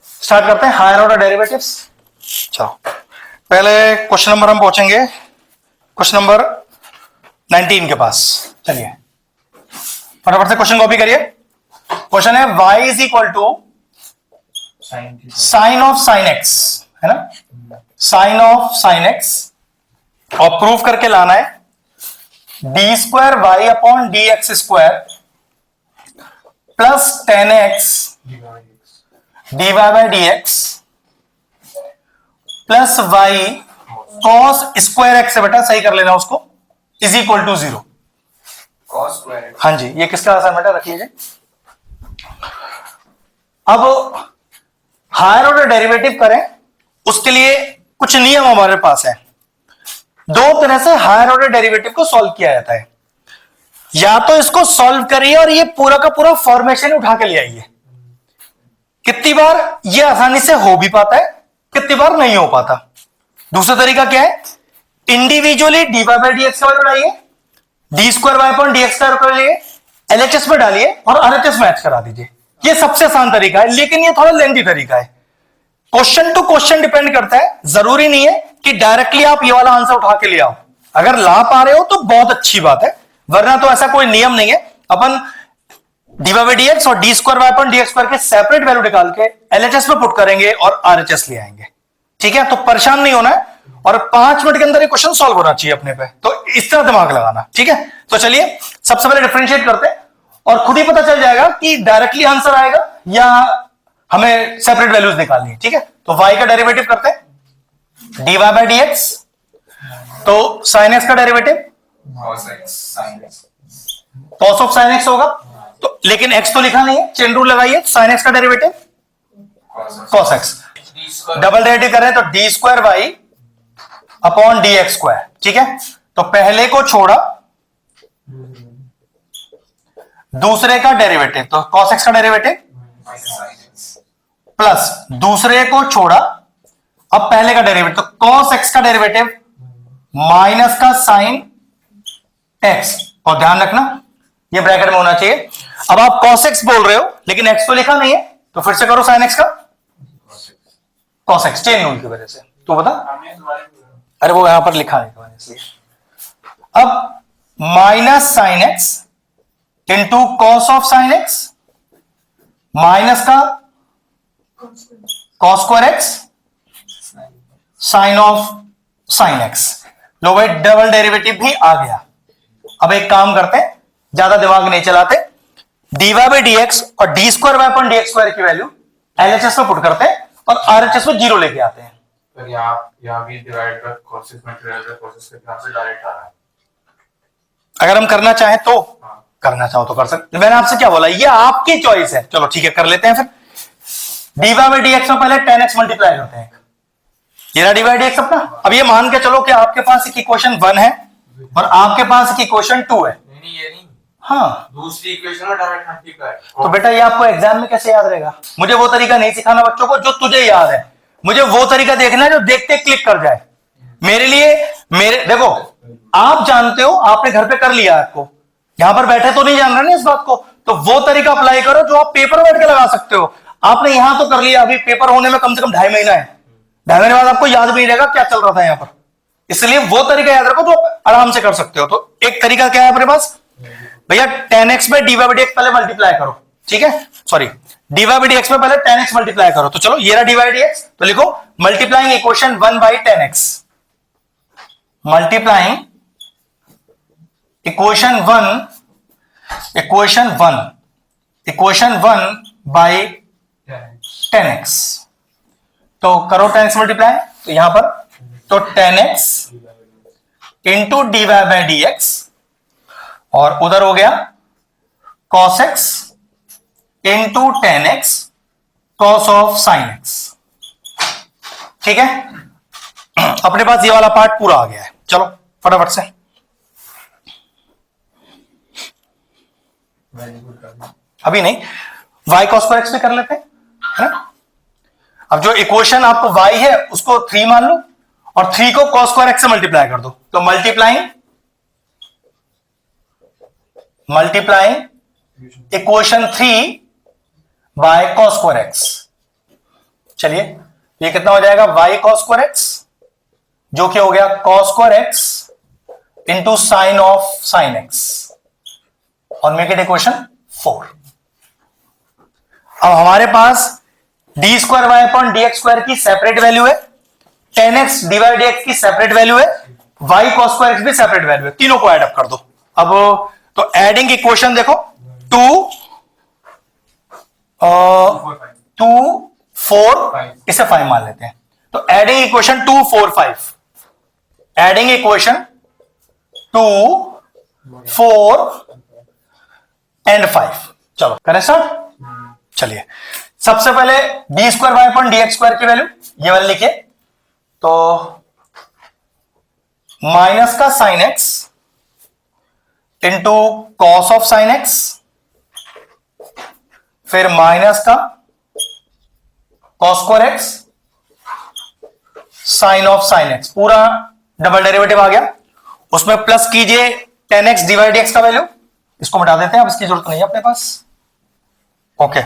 Start करते हैं higher order derivatives. चलो पहले क्वेश्चन नंबर हम पहुंचेंगे क्वेश्चन नंबर 19 के पास। चलिए फटाफट से क्वेश्चन कॉपी करिए। क्वेश्चन है y is equal to sine of sine x, है ना, साइन ऑफ साइन एक्स, और प्रूव करके लाना है d square Y upon D x square plus 10x dy by dx plus y cos square x से, बेटा सही कर लेना उसको, is equal to 0। cos square x। हाँ जी, ये किसका आंसर बेटा रख लीजिए। अब हायर ऑर्डर डेरिवेटिव करें उसके लिए कुछ नियम हमारे पास है। दो तरह से हायर ऑर्डर डेरिवेटिव को सॉल्व किया जाता है। या तो इसको सॉल्व करिए और ये पूरा का पूरा फॉर्मेशन उठा के ले आइए। कितनी बार ये आसानी से हो भी पाता है, कितनी बार नहीं हो पाता। दूसरा तरीका क्या है, individually d Y by D x का वैल्यू डालिए, d square Y upon D x का कर लिए, एलएचएस में डालिए और आरएचएस मैच करा दीजिए। ये सबसे आसान तरीका है, लेकिन ये थोड़ा लेंथी तरीका है। क्वेश्चन टू क्वेश्चन डिपेंड करता है। जरूरी नहीं है कि डायरेक्टली आप ये वाला आंसर उठा के ले आओ। अगर ला पा रहे हो तो बहुत अच्छी बात है, वरना तो ऐसा कोई नियम नहीं है। अपन D Y by D x और D square Y upon D x square के सेपरेट वैल्यू निकाल के एलएचएस में पुट करेंगे और आरएचएस ले आएंगे। ठीक है, तो परेशान नहीं होना है और 5 मिनट के अंदर ये क्वेश्चन सॉल्व होना चाहिए अपने पे। तो इस तरह दिमाग लगाना। ठीक है, तो चलिए सबसे पहले डिफरेंशिएट करते हैं और खुद ही पता चल जाएगा कि डायरेक्टली आंसर आएगा या हमें सेपरेट वैल्यूज निकालनी है। ठीक है, तो y का डेरिवेटिव करते हैं dy बाय dx, तो sin x का derivative cos x sin x। cos of sin x होगा, तो लेकिन x तो लिखा नहीं है, चेन रूल लगाइए। sin x का derivative cos x, double derivative कर रहे हैं तो d square Y upon D x square. ठीक है, तो पहले को छोड़ा दूसरे का डेरिवेटिव, तो cos x का डेरिवेटिव प्लस दूसरे को छोड़ा अब पहले का डेरिवेटिव, तो cos x का डेरिवेटिव माइनस का sin x, और ध्यान रखना ये ब्रैकेट में होना चाहिए। अब आप cos x बोल रहे हो लेकिन x तो लिखा नहीं है, तो फिर से करो sin x का cos x, चेन रूल की वजह से। तो बता, अरे वो यहां पर लिखा है इसलिए। अब minus sin x into cos of sin x minus का cos square x sin of sin x। लो भाई, डबल डेरिवेटिव भी आ गया। अब एक काम करते हैं, ज्यादा दिमाग नहीं चलाते, dy बाई dx और D square Y upon D x square की वैल्यू एलएचएस में पुट करते हैं और आरएचएस में 0 लेके आते हैं। तो यहाँ भी divide by cos x material by cos x के हिसाब से डायरेक्ट आ रहा है। अगर हम करना चाहें तो करना चाहो तो कर सकते। मैंने आपसे क्या बोला, ये आपकी चॉइस है। चलो ठीक है, कर लेते हैं फिर। D Y by D x में पहले 10x मल्टीप्लाई करते हैं, ये रहा डी वाई डी एक्स अपना। अब ये मान के चलो कि आपके पास एक इक्वेशन 1 है और आपके पास एक इक्वेशन 2 है। नहीं ये नहीं, हाँ, दूसरी इक्वेशन में डायरेक्ट मल्टीप्लाई। तो बेटा ये आपको एग्जाम में कैसे याद रहेगा? मुझे वो तरीका नहीं सिखाना बच्चों को जो तुझे याद है, मुझे वो तरीका देखना है जो देखते क्लिक कर जाए। मेरे लिए देखो, आप जानते हो, आपने घर पे कर लिया, आपको यहां पर बैठे तो नहीं जान रहे ना इस बात को, तो वो तरीका अप्लाई करो जो आप पेपर बैठ के लगा सकते हो। आपने यहां तो कर लिया, अभी पेपर होने में कम से कम 2.5 महीना है। 2.5 महीने बाद आपको याद भी नहीं रहेगा क्या चल रहा था यहां पर। इसलिए वो तरीका याद रखो जो आप आराम से कर सकते हो। तो एक तरीका क्या है अपने पास भैया, 10x में d Y by D x पहले मल्टीप्लाई करो। ठीक है, sorry, d Y by D x में पहले 10x मल्टीप्लाई करो। तो चलो ये रहा डी वाई डी एक्स, तो लिखो multiplying equation 1 by 10x, multiplying equation 1 by 10x। तो करो 10x मल्टीप्लाई, तो यहां पर तो 10x into d Y by D x, और उधर हो गया cos x into 10x cos of sin x। ठीक है, अपने पास ये वाला पार्ट पूरा आ गया है। चलो फटाफट से अभी नहीं, y cos स्क्वायर x पे कर लेते हैं, है ना। अब जो इक्वेशन आपको y है उसको 3 मान लो और 3 को cos स्क्वायर x से मल्टीप्लाई कर दो। तो multiplying equation 3 by cos square x, चलिए ये कितना हो जाएगा, y cos square x जो कि हो गया cos square x into sine of sine x और मेक इट इक्वेशन 4। अब हमारे पास D square Y upon D x square की सेपरेट वैल्यू है, 10x डिवाइड एक्स की सेपरेट वैल्यू है, y cos स्क्वायर x भी सेपरेट वैल्यू है, तीनों को ऐड अप कर दो। अब तो एडिंग इक्वेशन देखो 2 4 इसे 5 मान लेते हैं, तो adding equation 2 4 5, adding equation 2 4 and 5। चलो करें स्टार्ट। चलिए सबसे पहले d square Y upon D x square की वैल्यू ये वाली लिखिए, तो माइनस का sine x into cos of sine x, फिर माइनस का cos square x sine of sine x, पूरा डबल डेरिवेटिव आ गया। उसमें प्लस कीजिए 10x डिवाइड एक्स का वैल्यू, इसको मिटा देते हैं, अब इसकी जरूरत नहीं है अपने पास। ओके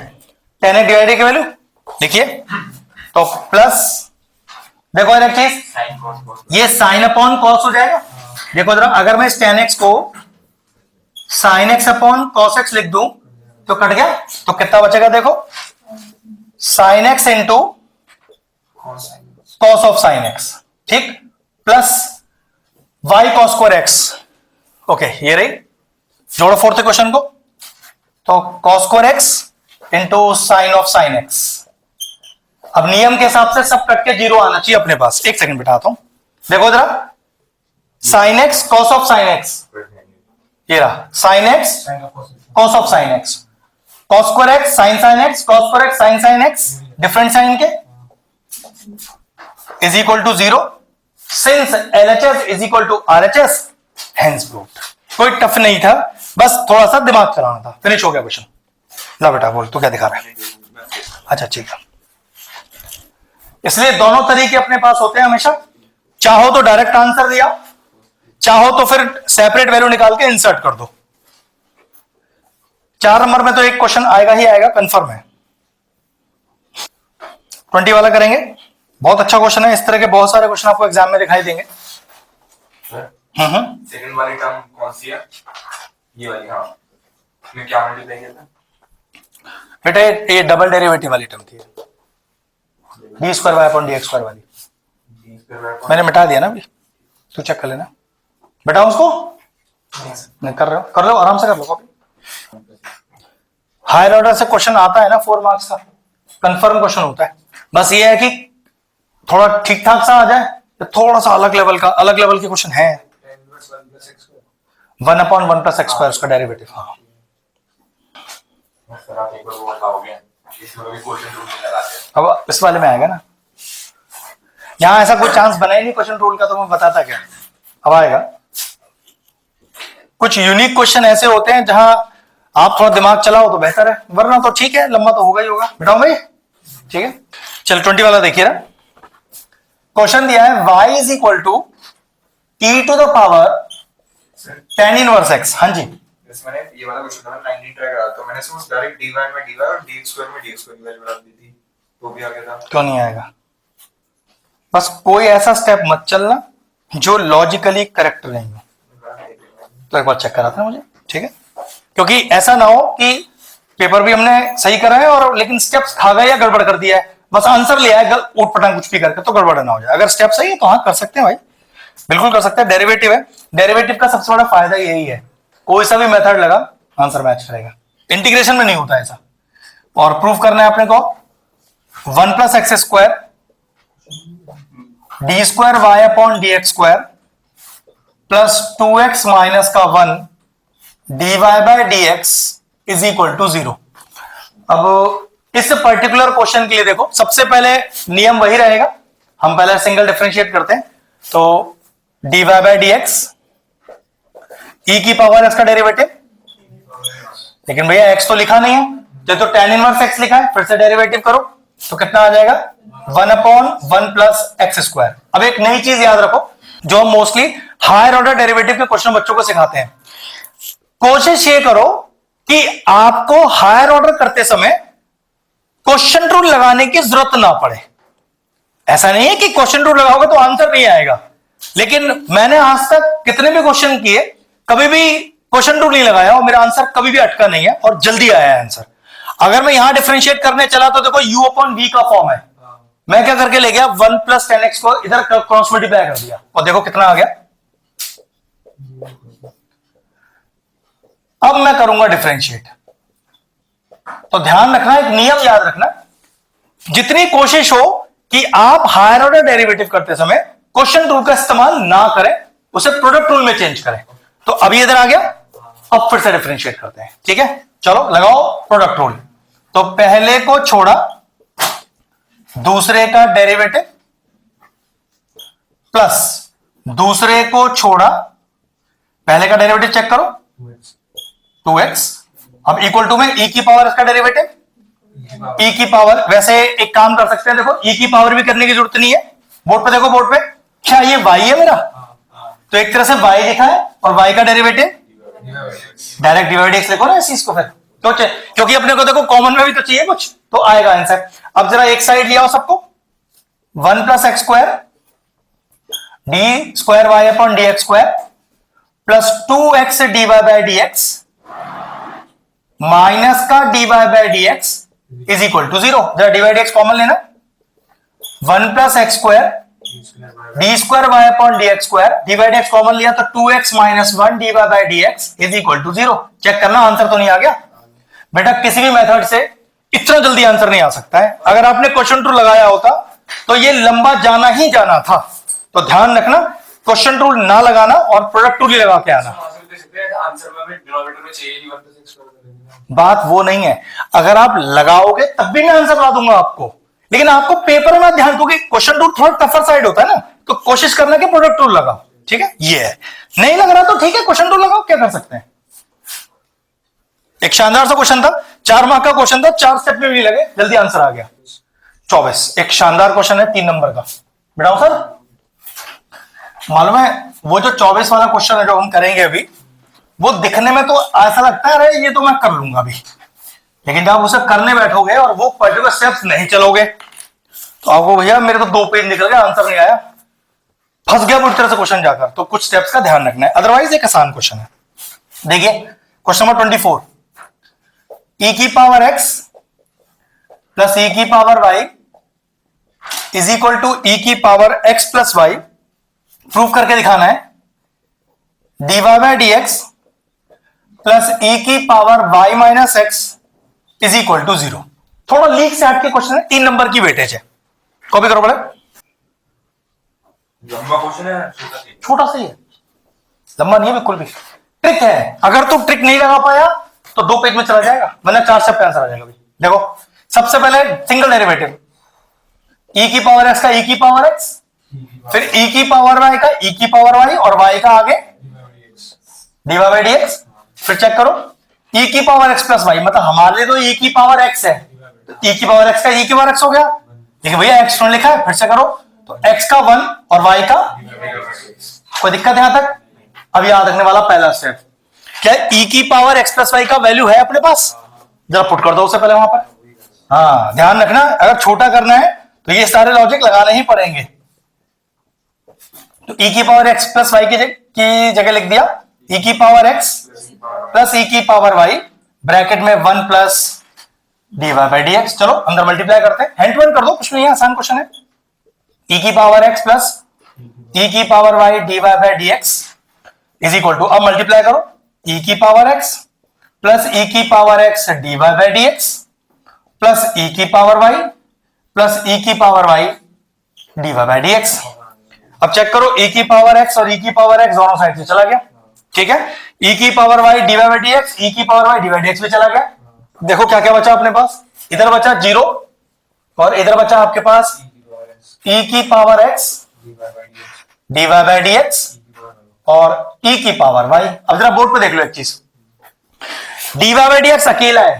10x डिवाइड की वैल्यू देखिए, तो प्लस देखो एक चीज, ये साइन अपॉन कॉस हो जाएगा। देखो जरा, अगर मैं इस 10x को sine X upon cos X लिख दूं तो कट गया, तो कितना बचेगा देखो, sine x into cos of sine X, ठीक, plus Y cos square X. Okay ये रही, जोड़ो फोर्थ क्वेश्चन को, तो cos square X into sine of sine X. अब नियम के हिसाब से सब कट के जीरो आना चाहिए अपने पास। एक सेकंड बिठाता हूं, देखो जरा, sine X cos of sine X, ये रहा sine X cos of sine X, cos square x sine sine X, cos square x sine sine X, different sine के is equal to 0 since LHS is equal to RHS hence proved. कोई tough नहीं था, बस थोड़ा सा दिमाग चलाना था। फिनिश हो गया क्वेश्चन। ला बेटा बोल, तू क्या दिखा रहा है? अच्छा ठीक है, इसलिए दोनों तरीके अपने पास होते हैं हमेशा। चाहो तो डायरेक्ट आंसर दिया, चाहो तो फिर सेपरेट वैल्यू निकाल के इंसर्ट कर दो। 4 नंबर में तो एक क्वेश्चन आएगा ही आएगा, कंफर्म है। 20 वाला करेंगे, बहुत अच्छा क्वेश्चन है। इस तरह के बहुत सारे क्वेश्चन आपको एग्जाम में दिखाई देंगे। सेकंड वाली टर्म कौन सी है? ये वाली, हाँ, इसमें क्या मल्टीप्लाई किया था बेटा? ये डबल डेरिवेटिव वाली टर्म थी, d square Y upon D x square वाली। मैंने मिटा दिया ना अभी, तू चेक कर लेना बेटा उसको। नहीं कर रहे हो, कर लो, आराम से कर लो कॉपी। हायर ऑर्डर से क्वेश्चन आता है ना 4 मार्क्स का, कंफर्म क्वेश्चन होता है। बस ये है कि थोड़ा ठीक ठाक सा आ जाए, तो थोड़ा सा अलग लेवल के क्वेश्चन है। 1 अपॉन 1 प्लस एक्स स्क्वायर उसका डेरिवेटिव। हाँ सर, आप एक बार वो बताओगे, इसमें भी क्वेश्चन रूल नहीं लगाते। अब इस वाले में आएगा ना, यहां ऐसा कोई चांस बना ही नहीं क्वेश्चन रूल का, तो मैं बताता क्या। अब आएगा, कुछ यूनिक क्वेश्चन ऐसे होते हैं जहां आप थोड़ा दिमाग चलाओ तो बेहतर है, वरना तो ठीक है, लंबा तो होगा ही होगा। बिठाओ भाई, ठीक है। चल 20 वाला देखिए ना, क्वेश्चन दिया है y is equal to e to the power tan inverse x। हाँ जी, मैंने ये वाला क्वेश्चन था, 90 ट्राई करा, तो मैंने सोचा डायरेक्ट dy में dy और dx स्क्वायर में dx स्क्वायर की वैल्यू डाल दी थी, तो भी आ गया था। क्यों नहीं आएगा? बस कोई ऐसा स्टेप मत चलना जो लॉजिकली करेक्ट नहीं हो। तो एक बार चेक करा था मुझे, ठीक है, क्योंकि ऐसा ना हो कि पेपर भी हमने सही करा है और लेकिन स्टेप्स खा गए या गड़बड़ कर दिया है, बस आंसर लिया है ऊट पटांग कुछ भी करके, तो गड़बड़ ना हो जाए। अगर स्टेप सही है तो हाँ कर सकते हैं भाई, बिल्कुल कर सकते हैं। डेरिवेटिव है, डेरिवेटिव का सबसे बड़ा फायदा यही है, कोई सा भी मेथड लगा आंसर मैच करेगा। इंटीग्रेशन में नहीं होता ऐसा। और प्रूफ करना है अपने को 1 plus x square D square Y upon D x square plus 2x minus का 1 dy by dx is equal to 0। अब इस पर्टिकुलर क्वेश्चन के लिए देखो, सबसे पहले नियम वही रहेगा, हम पहले सिंगल डिफरेंशिएट करते हैं, तो dy बाय dx e की पावर x का डेरिवेटिव, लेकिन भैया x तो लिखा नहीं है, तो tan इनवर्स x लिखा है, फिर से डेरिवेटिव करो तो कितना आ जाएगा 1 अपॉन 1 प्लस एक्स स्क्वायर। अब एक नई चीज याद रखो जो हम मोस्टली हायर ऑर्डर डेरिवेटिव के क्वेश्चन बच्चों को सिखाते हैं, कोशिश ये करो कि आपको हायर ऑर्डर करते समय क्वेश्चन रूल लगाने की जरूरत ना पड़े। ऐसा नहीं है कि क्वेश्चन रूल लगाओगे तो आंसर नहीं आएगा, लेकिन मैंने आज तक कितने भी क्वेश्चन किए, कभी भी क्वेश्चन रूल नहीं लगाया और मेरा आंसर कभी भी अटका नहीं है और जल्दी आया है आंसर। अगर मैं यहां डिफरेंशिएट करने चला तो देखो u अपॉन v का फॉर्म है, मैं क्या करके ले गया 1 प्लस 10x को इधर क्रॉस मल्टीप्लाई कर दिया और देखो कितना आ गया। अब मैं करूंगा डिफरेंशिएट, तो ध्यान रखना, एक नियम याद रखना, जितनी कोशिश हो कि आप हायर ऑर्डर डेरिवेटिव करते समय क्वेश्चन रूल का इस्तेमाल ना करें, उसे प्रोडक्ट रूल में चेंज करें। तो अभी इधर आ गया, अब फिर से डिफरेंशिएट करते हैं, ठीक है। चलो लगाओ प्रोडक्ट रूल। तो पहले को छोड़ा दूसरे का डेरिवेटिव प्लस दूसरे को छोड़ा पहले का डेरिवेटिव चेक करो 2x, अब इक्वल टू में e की पावर इसका डेरिवेटिव e की पावर। वैसे एक काम कर सकते हैं, देखो e की पावर भी करने की जरूरत नहीं है, बोर्ड पे देखो, बोर्ड पे क्या ये y है मेरा, तो एक तरह से y लिखा है और y का डेरिवेटिव डायरेक्ट डिवाइड x लिखो ना इस चीज को फिर, क्योंकि अपने को देखो कॉमन में भी तो चाहिए कुछ, तो आएगा आंसर। अब जरा एक साइड लिया हो सबको, 1 plus x square D square Y upon D x square plus 2x D Y by D x minus का D Y by D x is equal to 0। जरा डिवाइड एक्स कॉमन लेना, 1 plus x square D square Y upon D x square, divide x common लिया तो 2x minus 1 D Y by D x is equal to 0। Check करना answer तो नहीं आ गया। बेटा किसी भी मेथड से इतना जल्दी आंसर नहीं आ सकता है, अगर आपने क्वेश्चन रूल लगाया होता तो ये लंबा जाना ही जाना था। तो ध्यान रखना, क्वेश्चन रूल ना लगाना और प्रोडक्ट रूल ही लगा के आना। बात वो नहीं है, अगर आप लगाओगे तब भी मैं आंसर ला दूंगा आपको, लेकिन आपको पेपर में ध्यान, क्योंकि क्वेश्चन रूल थोड़ा टफर साइड होता है ना, तो कोशिश करना कि प्रोडक्ट रूल लगाओ, ठीक है। ये है, नहीं लग रहा तो ठीक है, क्वेश्चन रूल लगाओ, क्या कर सकते हैं। एक शानदार सा क्वेश्चन था, 4 मार्क का क्वेश्चन था, 4 स्टेप में भी लगे, जल्दी आंसर आ गया। 24 एक शानदार क्वेश्चन है 3 नंबर का। बेटा सर मालूम है वो जो 24 वाला क्वेश्चन है जो हम करेंगे अभी, वो दिखने में तो ऐसा लगता है अरे ये तो मैं कर लूंगा अभी, लेकिन जब आप उसे करने बैठोगे और वो पर्टिकुलर स्टेप्स नहीं चलोगे तो आपको भैया मेरे तो 2 पेज निकल गया, आंसर नहीं आया, फंस गया पूरी तरह से क्वेश्चन जाकर। तो कुछ स्टेप्स का ध्यान रखना है, अदरवाइज एक आसान क्वेश्चन है। देखिए क्वेश्चन नंबर 24, e की पावर x प्लस e की power y is equal to e की power x plus y, prove करके दिखाना है। dy by dx plus e की power y minus x is equal to 0। थोड़ा लीक से हट के क्वेश्चन है, 3 नंबर की वेटेज है, कॉपी करो बड़े। लंबा क्वेश्चन है, छोटा सा ही है, लंबा नहीं है बिल्कुल भी। ट्रिक है, अगर तुम ट्रिक नहीं लगा पाया तो 2 पेज में चला जाएगा, वरना 4 स्टेप पे आंसर आ जाएगा। देखो सबसे पहले सिंगल डेरिवेटिव, e की पावर x का e की पावर x, फिर e की पावर y का e की पावर y और y का आगे dy बाई dx। फिर चेक करो e की पावर x प्लस y, मतलब हमारे लिए तो e की पावर x है, तो e की पावर x का e की पावर x हो गया, लेकिन भैया x क्यों लिखा है। फिर से करो तो x का 1 और y का, कोई दिक्कत है यहां तक। अब याद रखने वाला पहला स्टेप क्या है, e की पावर x प्लस y का वैल्यू है अपने पास, जरा पुट कर दो उसे पहले वहां पर। हाँ ध्यान रखना, अगर छोटा करना है तो ये सारे लॉजिक लगाने ही पड़ेंगे। तो e की पावर x प्लस y की जगह लिख दिया e की पावर x प्लस e की पावर y, ब्रैकेट में 1 प्लस dy बाई dx। चलो अंदर मल्टीप्लाई करते हैं, हैंड टू हैंड कर दो, कुछ नहीं है, आसान क्वेश्चन है। e की पावर x प्लस e की power y dy by dx is equal to, अब मल्टीप्लाई करो e की पावर x प्लस e की power x dy by dx plus e की पावर y प्लस e की power y dy by dx। अब check करो e की power x और e की पावर x दोनों साइड से चला गया, ठीक है। e की power y dy by dx, e की power y dy by dx भी चला गया। देखो क्या क्या बचा अपने पास, इधर बचा 0 और इधर बचा आपके पास e की power x dy by dx और e की पावर y। अब जरा बोर्ड पे देख लो एक चीज, dy बाई dx अकेला है,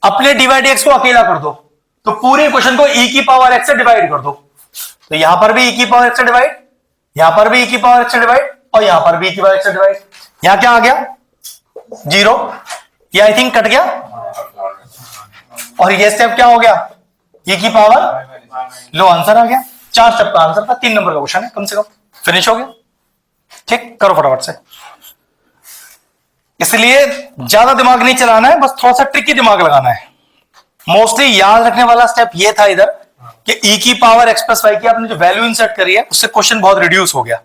अपने dy बाई dx को अकेला कर दो तो पूरे क्वेश्चन को e की पावर x से डिवाइड कर दो। तो यहां पर भी e की पावर x से डिवाइड, यहां पर भी e की पावर x से डिवाइड और यहां पर भी e की पावर x से डिवाइड। यहां क्या आ गया 0, ये आई थिंक कट गया, और ये स्टेप क्या हो गया, e की पावर, लो आंसर आ गया। 4 स्टेप का आंसर था, 3 नंबर का क्वेश्चन है, कम से कम फिनिश हो गया। ठीक, करो फटाफट से। इसलिए ज्यादा दिमाग नहीं चलाना है, बस थोड़ा सा ट्रिकी दिमाग लगाना है। मोस्टली याद रखने वाला स्टेप ये था इधर कि e की पावर x प्लस वाई की आपने जो वैल्यू इंसर्ट करी है उससे क्वेश्चन बहुत रिड्यूस हो गया।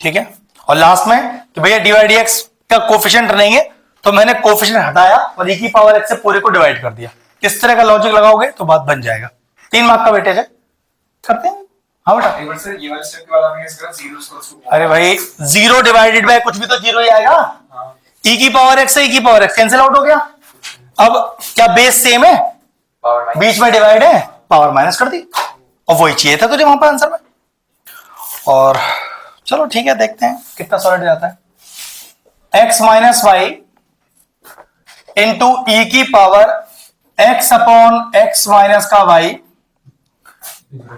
ठीक है, और लास्ट में कि भैया dy dx का कोफिशिएंट नहीं है, तो मैंने कोफिशिएंट हटाया और e की पावर x से पूरे को डिवाइड कर दिया। किस तरह का लॉजिक लगाओगे तो बात बन जाएगा। 3 मार्क का वेटेज है, करते हैं। हाँ बेटा, एक बार सर ये वाले स्टेप के बाद आपने कैसे करा, 0 इक्वल्स टू अरे भाई 0 डिवाइडेड बाय कुछ भी तो 0 ही आएगा। e की पावर x से e की पावर x कैंसिल आउट हो गया। अब क्या बेस सेम है, पावर माइनस, बीच में डिवाइड है, पावर माइनस कर दी, और वही चाहिए था तुझे वहां पर आंसर में। और चलो ठीक है, देखते हैं कितना सॉलिड जाता है। x minus y into e की power x upon x minus का y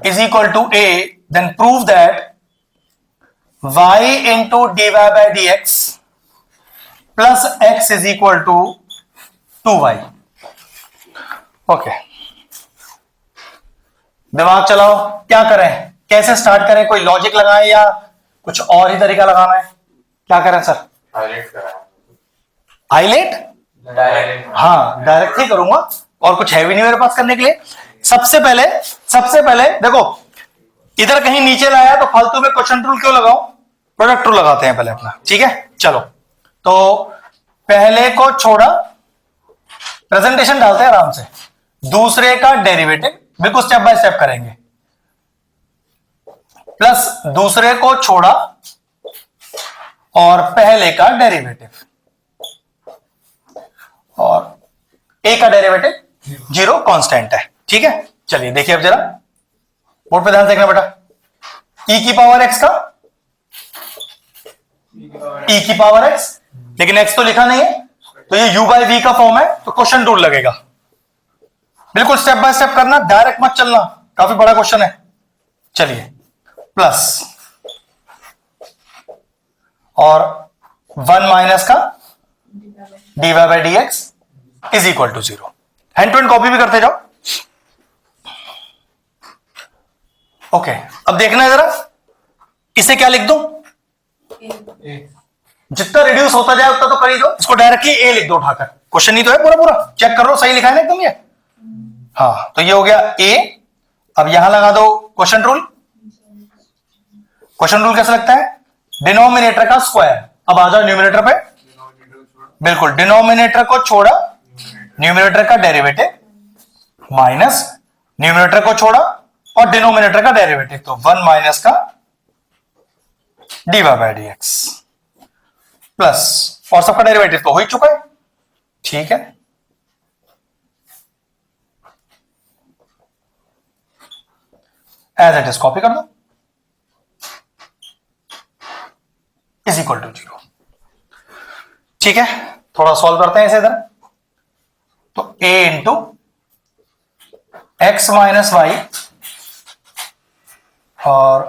is equal to a, then prove that y into dy by dx plus x is equal to 2y। Okay, दिमाग चलाओ, क्या करें, कैसे start करें, कोई logic लगाएं या कुछ और ही तरीका लगाना है, क्या करें सर? हाईलाइट करा, हाईलाइट, डायरेक्ट, हाँ डायरेक्ट ही करूंगा, और कुछ है भी नहीं मेरे पास करने के लिए। सबसे पहले देखो, इधर कहीं नीचे लाया तो फालतू में क्वेश्चन रूल क्यों लगाऊं, प्रोडक्ट रूल लगाते हैं पहले अपना। ठीक है, चलो तो पहले को छोड़ा, प्रेजेंटेशन डालते हैं आराम से, दूसरे का डेरिवेटिव बिल्कुल स्टेप बाय स्टेप करेंगे, प्लस दूसरे को छोड़ा और पहले का डेरिवेटिव, और ए का डेरिवेटिव 0 कांस्टेंट है। ठीक है, चलिए देखिए अब जरा बोर्ड पे ध्यान से देखना बेटा। e की पावर x का e की पावर x, लेकिन x तो लिखा नहीं है, तो ये u बाई v का फॉर्म है, तो क्वेश्चन रूल लगेगा। बिल्कुल स्टेप बाय स्टेप करना, डायरेक्ट मत चलना, काफी बड़ा क्वेश्चन है। चलिए, प्लस और 1 माइनस का dy by dx is equal to 0। Hand to hand copy भी करते जाओ। ओके, अब देखना है जरा, इसे क्या लिख दूं, जितना रिड्यूस होता जाए उतना तो कर ही दो, इसको डायरेक्टली ए लिख दो उठाकर, क्वेश्चन ही तो है पूरा पूरा, चेक कर लो सही लिखा है ना एकदम ये। हाँ, तो ये हो गया ए। अब यहां लगा दो क्वेश्चन रूल। क्वेश्चन रूल कैसे लगता है, डिनोमिनेटर का स्क्वायर। अब आ जाओ न्यूमिनेटर पे, बिल्कुल डिनोमिनेटर को छोड़ा, न्यूमिनेटर का डेरिवेटिव माइनस न्यूमिनेटर को छोड़ा और डिनोमिनेटर का डेरिवेटिव, तो 1 माइनस का dy बाई dx प्लस, और सबका डेरिवेटिव तो हो ही चुका है। ठीक है, एज इट इज कॉपी कर दो, इज इक्वल टू 0। ठीक है, थोड़ा सॉल्व करते हैं इसे इधर। तो a into x minus y और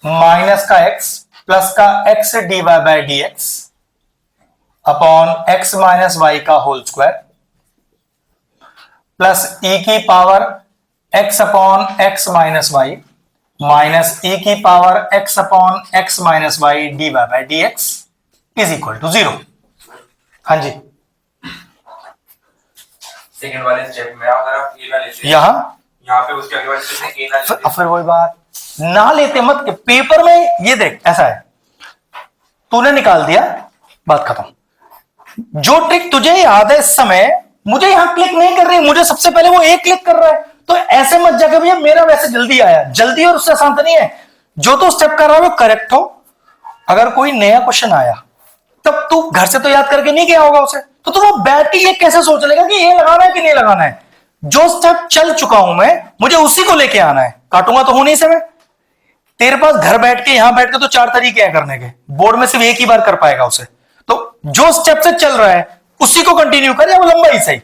माइनस का x प्लस का x dy by dx upon x minus Y का होल स्क्वायर प्लस e की power x upon x minus y minus e की power x upon x minus y dy by dx is equal to 0। हाँ जी, second वाले step में अगर आप ए ना लेते, यहां पे उसके अगले वाले स्टेप में ए ना लेते, फिर वही बात, ना लेते मत कि पेपर में ये देख ऐसा है, तूने निकाल दिया, बात खत्म। जो ट्रिक तुझे याद है इस समय, मुझे यहां क्लिक नहीं कर रही, मुझे सबसे पहले वो एक क्लिक कर रहा है, तो ऐसे मत जाकर भैया मेरा वैसे जल्दी आया, जल्दी और उससे आसान तो नहीं है। जो तो स्टेप कर रहा है वो करेक्ट हो। अगर कोई नया क्वेश्चन आया तब तू घर से तो याद करके नहीं गया होगा उसे, तो तू वो बैठ के ये कैसे सोच लेगा कि ये लगाना है कि नहीं लगाना है। जो स्टेप चल चुका हूं मैं, मुझे उसी को लेके आना है, काटूंगा तो हूं नहीं से मैं। तेरे पास घर बैठ के, यहां बैठ के तो 4 तरीके हैं करने के, बोर्ड में सिर्फ एक ही बार कर पाएगा उसे। तो जो स्टेप से चल रहा है उसी को कंटिन्यू कर, या वो लंबा ही सही,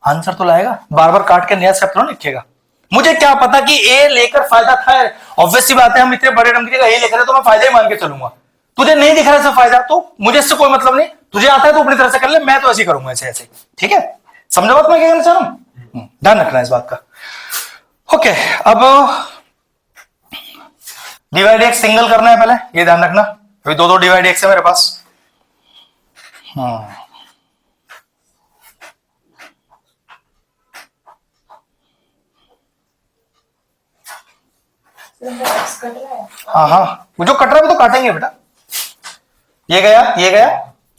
आंसर तो लाएगा। बार बार काट के नया स्टेप तो लिखेगा। मुझे क्या पता कि ए लेकर फायदा था, ऑब्वियसली बात है, हम इतने बड़े नंबर का ए लेकर है तो मैं फायदा ही मान के चलूंगा। तुझे नहीं दिख रहा है फायदा, तो मुझे इससे कोई मतलब नहीं, तुझे आता है तो अपनी तरह से कर ले, मैं तो ऐसे ही करूंगा, ऐसे ऐसे। ठीक है, समझो बात मैं क्या कहना चाह रहा हूं? ध्यान रखना है इस बात का। ओके, अब डिवाइड एक्स सिंगल करना है पहले, ये ध्यान रखना। अभी दो डिवाइड एक्स है मेरे पास। हाँ हाँ, वो जो कट रहा है वो तो काटेंगे बेटा। ये गया, ये गया,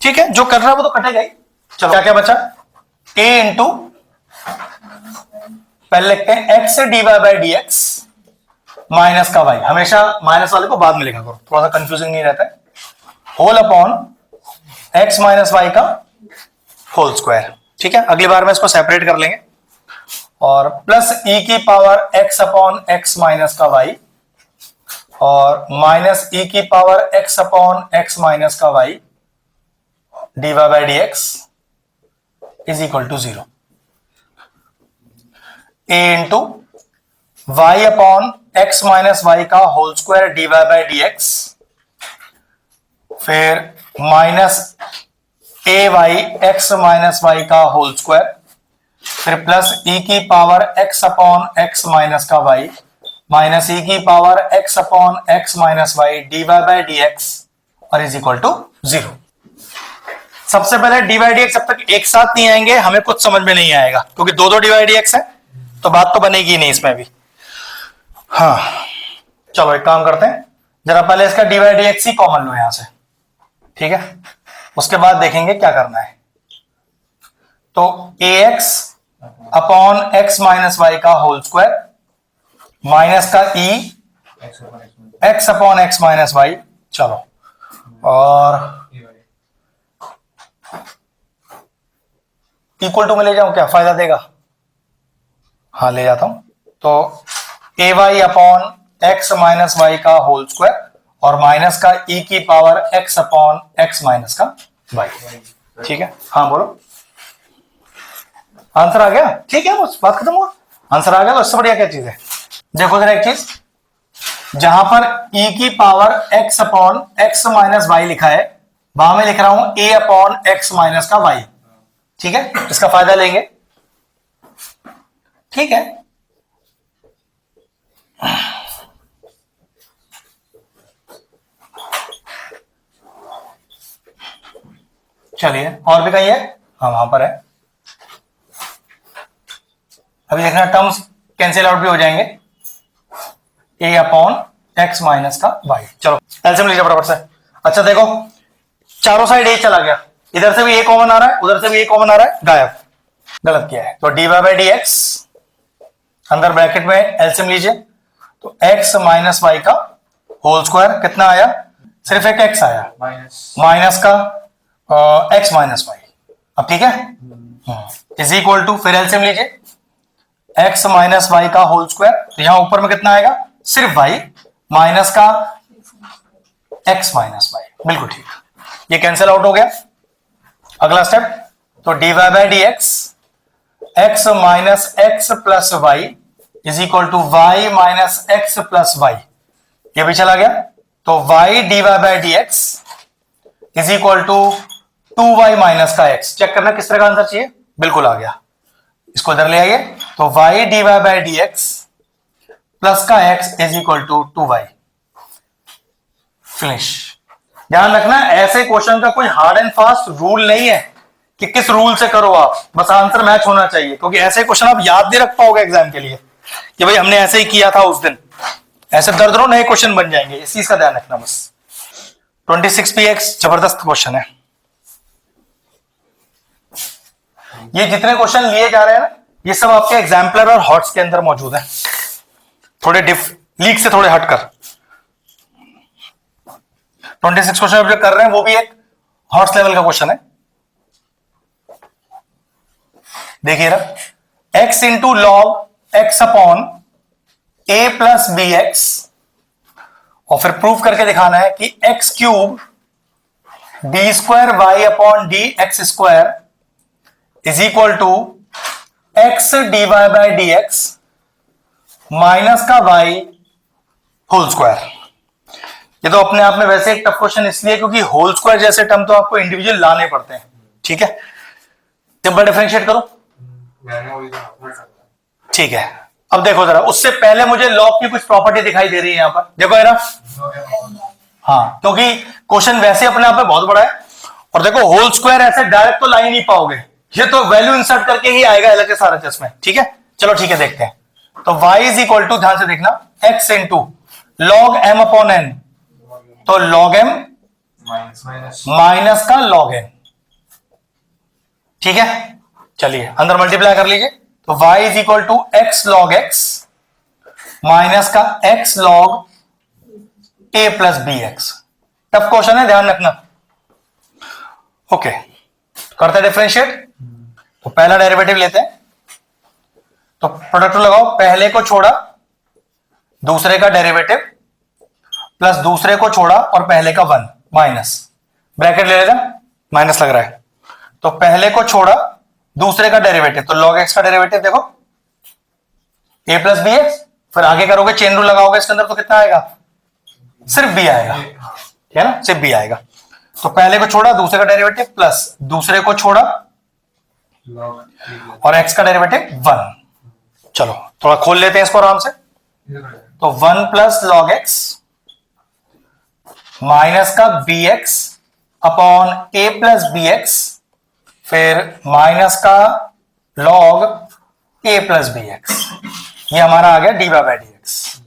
ठीक है, जो कट रहा है वो तो कटेगा ही। चलो क्या क्या बचा? a इंटू, पहले लिखते हैं x d Y by D x minus का वाई। हमेशा माइनस वाले को बाद में लिखा करो, थोड़ा सा कंफ्यूजिंग नहीं रहता है। Whole upon x minus Y का होल स्क्वायर, ठीक है। अगली बार में इसको सेपरेट कर लेंगे। और प्लस ई की power x upon x minus का वाई और माइनस ई की power x upon x minus का Y D Y by D x is equal to 0। A into Y upon x minus Y का whole square D Y by D X, फिर minus A Y X minus Y का whole square, फिर plus E की power x upon x minus का Y minus E की power x upon x minus y D Y by D x और is equal to 0। सबसे पहले D Y D x जब तक एक साथ नहीं आएंगे हमें कुछ समझ में नहीं आएगा, क्योंकि दो डी वाई डी एक्स है तो बात तो बनेगी नहीं इसमें भी। हाँ चलो एक काम करते हैं, जरा पहले इसका डी वाई डी एक्स ही कॉमन लो यहां से, ठीक है, उसके बाद देखेंगे क्या करना है। तो A X upon x minus Y का होल स्क्वायर माइनस का E X upon x minus Y, चलो, और इक्वल टू में ले जाऊं क्या, फायदा देगा? हाँ ले जाता हूं। तो A Y upon x minus Y का होल स्क्वायर और माइनस का ई की power x upon x minus का वाई, ठीक है। हाँ बोलो, आंसर आ गया? ठीक है, बस बात खत्म हुआ। आंसर आ गया तो इससे बढ़िया क्या चीज है? देखो जरा एक चीज, जहां पर e की power x upon x minus y लिखा है वहां में लिख रहा हूं a अपॉन एक्स माइनस का y, ठीक है, इसका फायदा लेंगे, ठीक है। चलिए और भी कहीं है? हाँ वहां पर है। अभी देखना टर्म्स कैंसिल आउट भी हो जाएंगे, a अपॉन एक्स माइनस का y। चलो एलसीएम लीजिए फटाफट से। अच्छा देखो चारों साइड a चला गया, इधर से भी a कॉमन आ रहा है, उधर से भी a कॉमन आ रहा है, गायब, गलत किया है। तो d Y by D x अंदर ब्रैकेट में एलसीएम लीजिए, तो x माइनस वाई का होल स्क्वायर कितना आया? सिर्फ एक x आया, माइनस का x माइनस वाई। अब ठीक है, इज इक्वल टू, फिर एलसीएम लीजिए, x माइनस वाई का होल स्क्वायर, तो यहां ऊपर में कितना आएगा? सिर्फ y माइनस का x माइनस वाई, बिल्कुल ठीक, ये कैंसिल आउट हो गया। अगला स्टेप, तो d Y by D x x minus x plus y is equal to y minus x plus y, ये भी चला गया। तो y d Y by D x is equal to 2y minus का x। चेक करना किस तरह का आंसर चाहिए, बिल्कुल आ गया, इसको इधर ले आइए। तो y d Y by D x plus का x is equal to 2y, finish. ध्यान रखना ऐसे क्वेश्चन का कोई हार्ड एंड फास्ट रूल नहीं है कि किस रूल से करो आप, बस आंसर मैच होना चाहिए, क्योंकि ऐसे क्वेश्चन आप याद नहीं रख पाओगे एग्जाम के लिए कि भाई हमने ऐसे ही किया था उस दिन, ऐसे दर्जनों नए क्वेश्चन बन जाएंगे, इस चीज का ध्यान रखना बस। 26px जबरदस्त क्वेश्चन है। ये जितने क्वेश्चन लिए जा रहे हैं ना, ये सब आपके एग्जाम्पलर और हॉट्स के अंदर मौजूद है, थोड़े लीक से थोड़े हटकर। 26 क्वेश्चन जो कर रहे हैं वो भी एक हॉट्स लेवल का क्वेश्चन है। देखिए ना, x into log x upon a plus b x, और फिर प्रूव करके दिखाना है कि x cube d square Y upon D x square is equal to x d Y by D x minus का वाई होल स्क्वायर। ये तो अपने आप में वैसे एक टफ क्वेश्चन इसलिए क्योंकि होल स्क्वायर जैसे टर्म तो आपको इंडिविजुअल लाने पड़ते हैं, ठीक है। सिंपल डिफरेंशिएट करो, मैंने वही कहा, उल्टा था। ठीक है, अब देखो जरा, उससे पहले मुझे लॉग की कुछ प्रॉपर्टी दिखाई दे रही है यहां पर, देखो है ना। हाँ, क्योंकि क्वेश्चन वैसे अपने आप में बहुत बड़ा है, और देखो होल स्क्वायर ऐसे डायरेक्ट तो ला ही नहीं पाओगे, ये तो वैल्यू इंसर्ट करके ही आएगा एलएचएस आरएचएस में। ठीक है, चलो ठीक है, देखते हैं। तो y इज इक्वल टू, ध्यान से देखना, x into log m upon n, तो लॉग m माइनस माइनस का लॉग n। ठीक है, चलिए अंदर मल्टीप्लाई कर लीजिए, तो y is equal to x log x minus का x log a plus b x. Tough question है, ध्यान रखना। ओके, करते हैं डिफरेंशिएट। तो पहला डेरिवेटिव लेते हैं, तो प्रोडक्ट लगाओ, पहले को छोड़ा दूसरे का डेरिवेटिव प्लस दूसरे को छोड़ा और पहले का 1 माइनस, ब्रैकेट ले लेना, माइनस लग रहा है, तो पहले को छोड़ा दूसरे का डेरिवेटिव, तो लॉग एक्स का डेरिवेटिव देखो a प्लस बी एक्स, फिर आगे करोगे चेन रूल लगाओगे इसके अंदर, तो कितना आएगा, सिर्फ b आएगा, ठीक है ना, सिर्फ b आएगा। तो पहले को छोड़ा दूसरे का डेरिवेटिव प्लस दूसरे को छोड़ा और x का डेरिवेटिव 1। चलो थोड़ा खोल लेते हैं इसको आराम से, तो 1 प्लस लॉग एक्स माइनस का b x upon a plus b x, फिर माइनस का लॉग ए प्लस बी एक्स, ये हमारा आ गया डी बाई डी एक्स।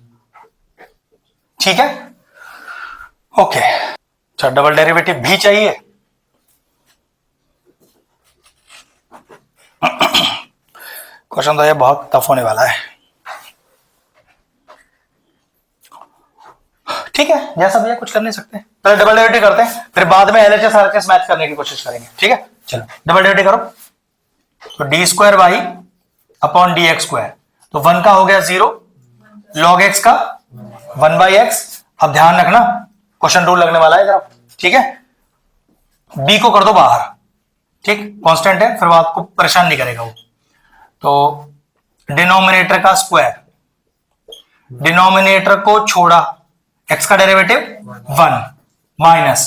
ठीक है, ओके। अच्छा, डबल डेरिवेटिव भी चाहिए। क्वेश्चन तो ये बहुत टफ होने वाला है। ठीक है, जैसा भी है, कुछ कर नहीं सकते, पहले डबल डेरिवेटिव करते हैं, फिर बाद में एलएचएस आरएचएस मैच करने की कोशिश करेंगे। ठीक है, चलो डबल डेरिवेटिव करो, तो d square Y upon D x square, तो 1 का हो गया 0, लॉग एक्स का 1 बाई एक्स। अब ध्यान रखना, क्वेश्चन रूल लगने वाला है जरा, ठीक है। बी को कर दो बाहर, ठीक, कांस्टेंट है, फिर वो आपको परेशान नहीं करेगा वो। तो डिनोमिनेटर का स्क्वायर, डिनोमिनेटर को छोड़ा, एक्स का डेरिवेटिव 1 माइनस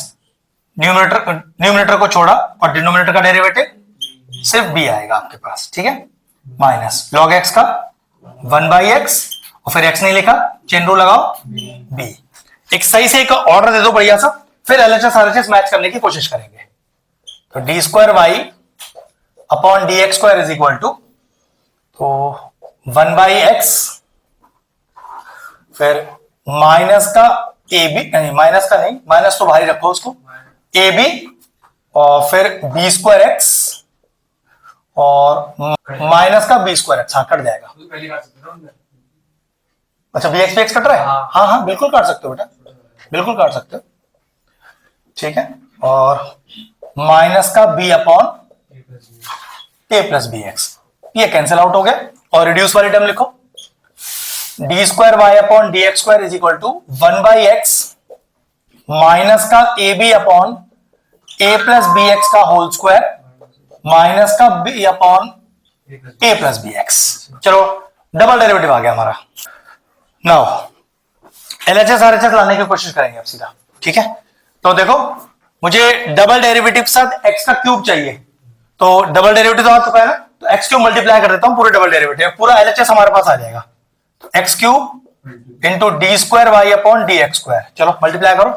न्यूमिनेटर को छोड़ा और डिनोमिनेटर का डेरिवेटिव सिर्फ b आएगा आपके पास। ठीक है, माइनस लॉग एक्स का 1 बाई एक्स, और फिर x नहीं लिखा, चेन रूल लगाओ, b। एक सही से एक ऑर्डर दे दो बढ़िया सा, फिर एलएचएस आरएचएस मैच करने की कोशिश करेंगे। तो d square Y upon D x square is equal to, तो 1 बाई एक्स, फिर माइनस का ए बी, नहीं माइनस का नहीं, माइनस तो भारी रखो उसको, ए बी, और फिर बी स्क्वायर एक्स और माइनस का बी स्क्वायर एक्स। हाँ, कट जाएगा। अच्छा, बी एक्स कट रहा है, हाँ हाँ बिल्कुल काट सकते हो बेटा, बिल्कुल काट सकते हो। ठीक है, और माइनस का b upon a plus b x, ये कैंसिल आउट हो गया, और रिड्यूस वाली टर्म लिखो, d square Y upon D x square is equal to 1 by x minus का a b upon a plus b x का whole square minus का b upon a plus b x. चलो double derivative आ गया हमारा। Now LHS RHS लाने की कोशिश करेंगे अब सीधा। ठीक है, तो देखो मुझे डबल डेरिवेटिव के साथ एक्स का क्यूब चाहिए, तो डबल डेरिवेटिव तो आ चुका है ना, तो एक्स क्यूब मल्टीप्लाई कर देता हूं पूरे डबल डेरिवेटिव, पूरा एलएचएस हमारे पास आ जाएगा। तो x cube into d square Y upon D x square, चलो मल्टीप्लाई करो,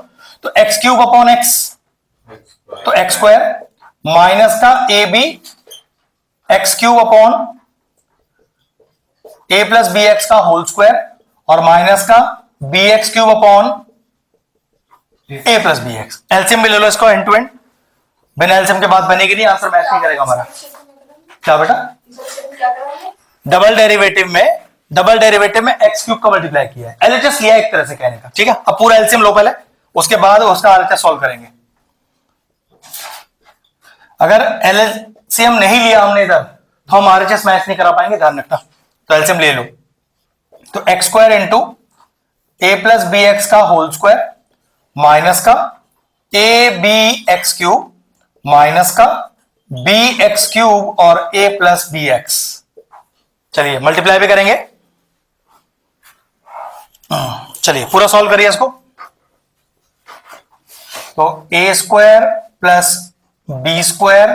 तो एक्स क्यूब अपॉन एक्स, तो एक्स स्क्वायर माइनस का a b x cube upon a plus b x का होल स्क्वायर और माइनस का b x cube upon a plus b x. LCM भी ले लो इसको एंड टू एंड, बिना एलसीएम के बाद बनेगी नहीं, आंसर मैच नहीं करेगा हमारा। क्या बेटा, डबल डेरिवेटिव में एक्स क्यूब का मल्टीप्लाई किया है, एलएचएस लिया एक तरह से कहने का। ठीक है, अब पूरा एलसीएम लो पहले, उसके बाद उसका आरएचएस सॉल्व करेंगे। अगर एलसीएम नहीं लिया हमने इधर, तो हम आरएचएस मैच नहीं करा पाएंगे, ध्यान रखना। तो एलसीएम ले लो, तो x square into a plus b x का होल स्क्वायर माइनस का a b x cube minus का बी एक्स क्यूब और ए प्लस बी एक्स। चलिए मल्टीप्लाई भी करेंगे, चलिए पूरा सॉल्व करिए इसको। तो a square plus b square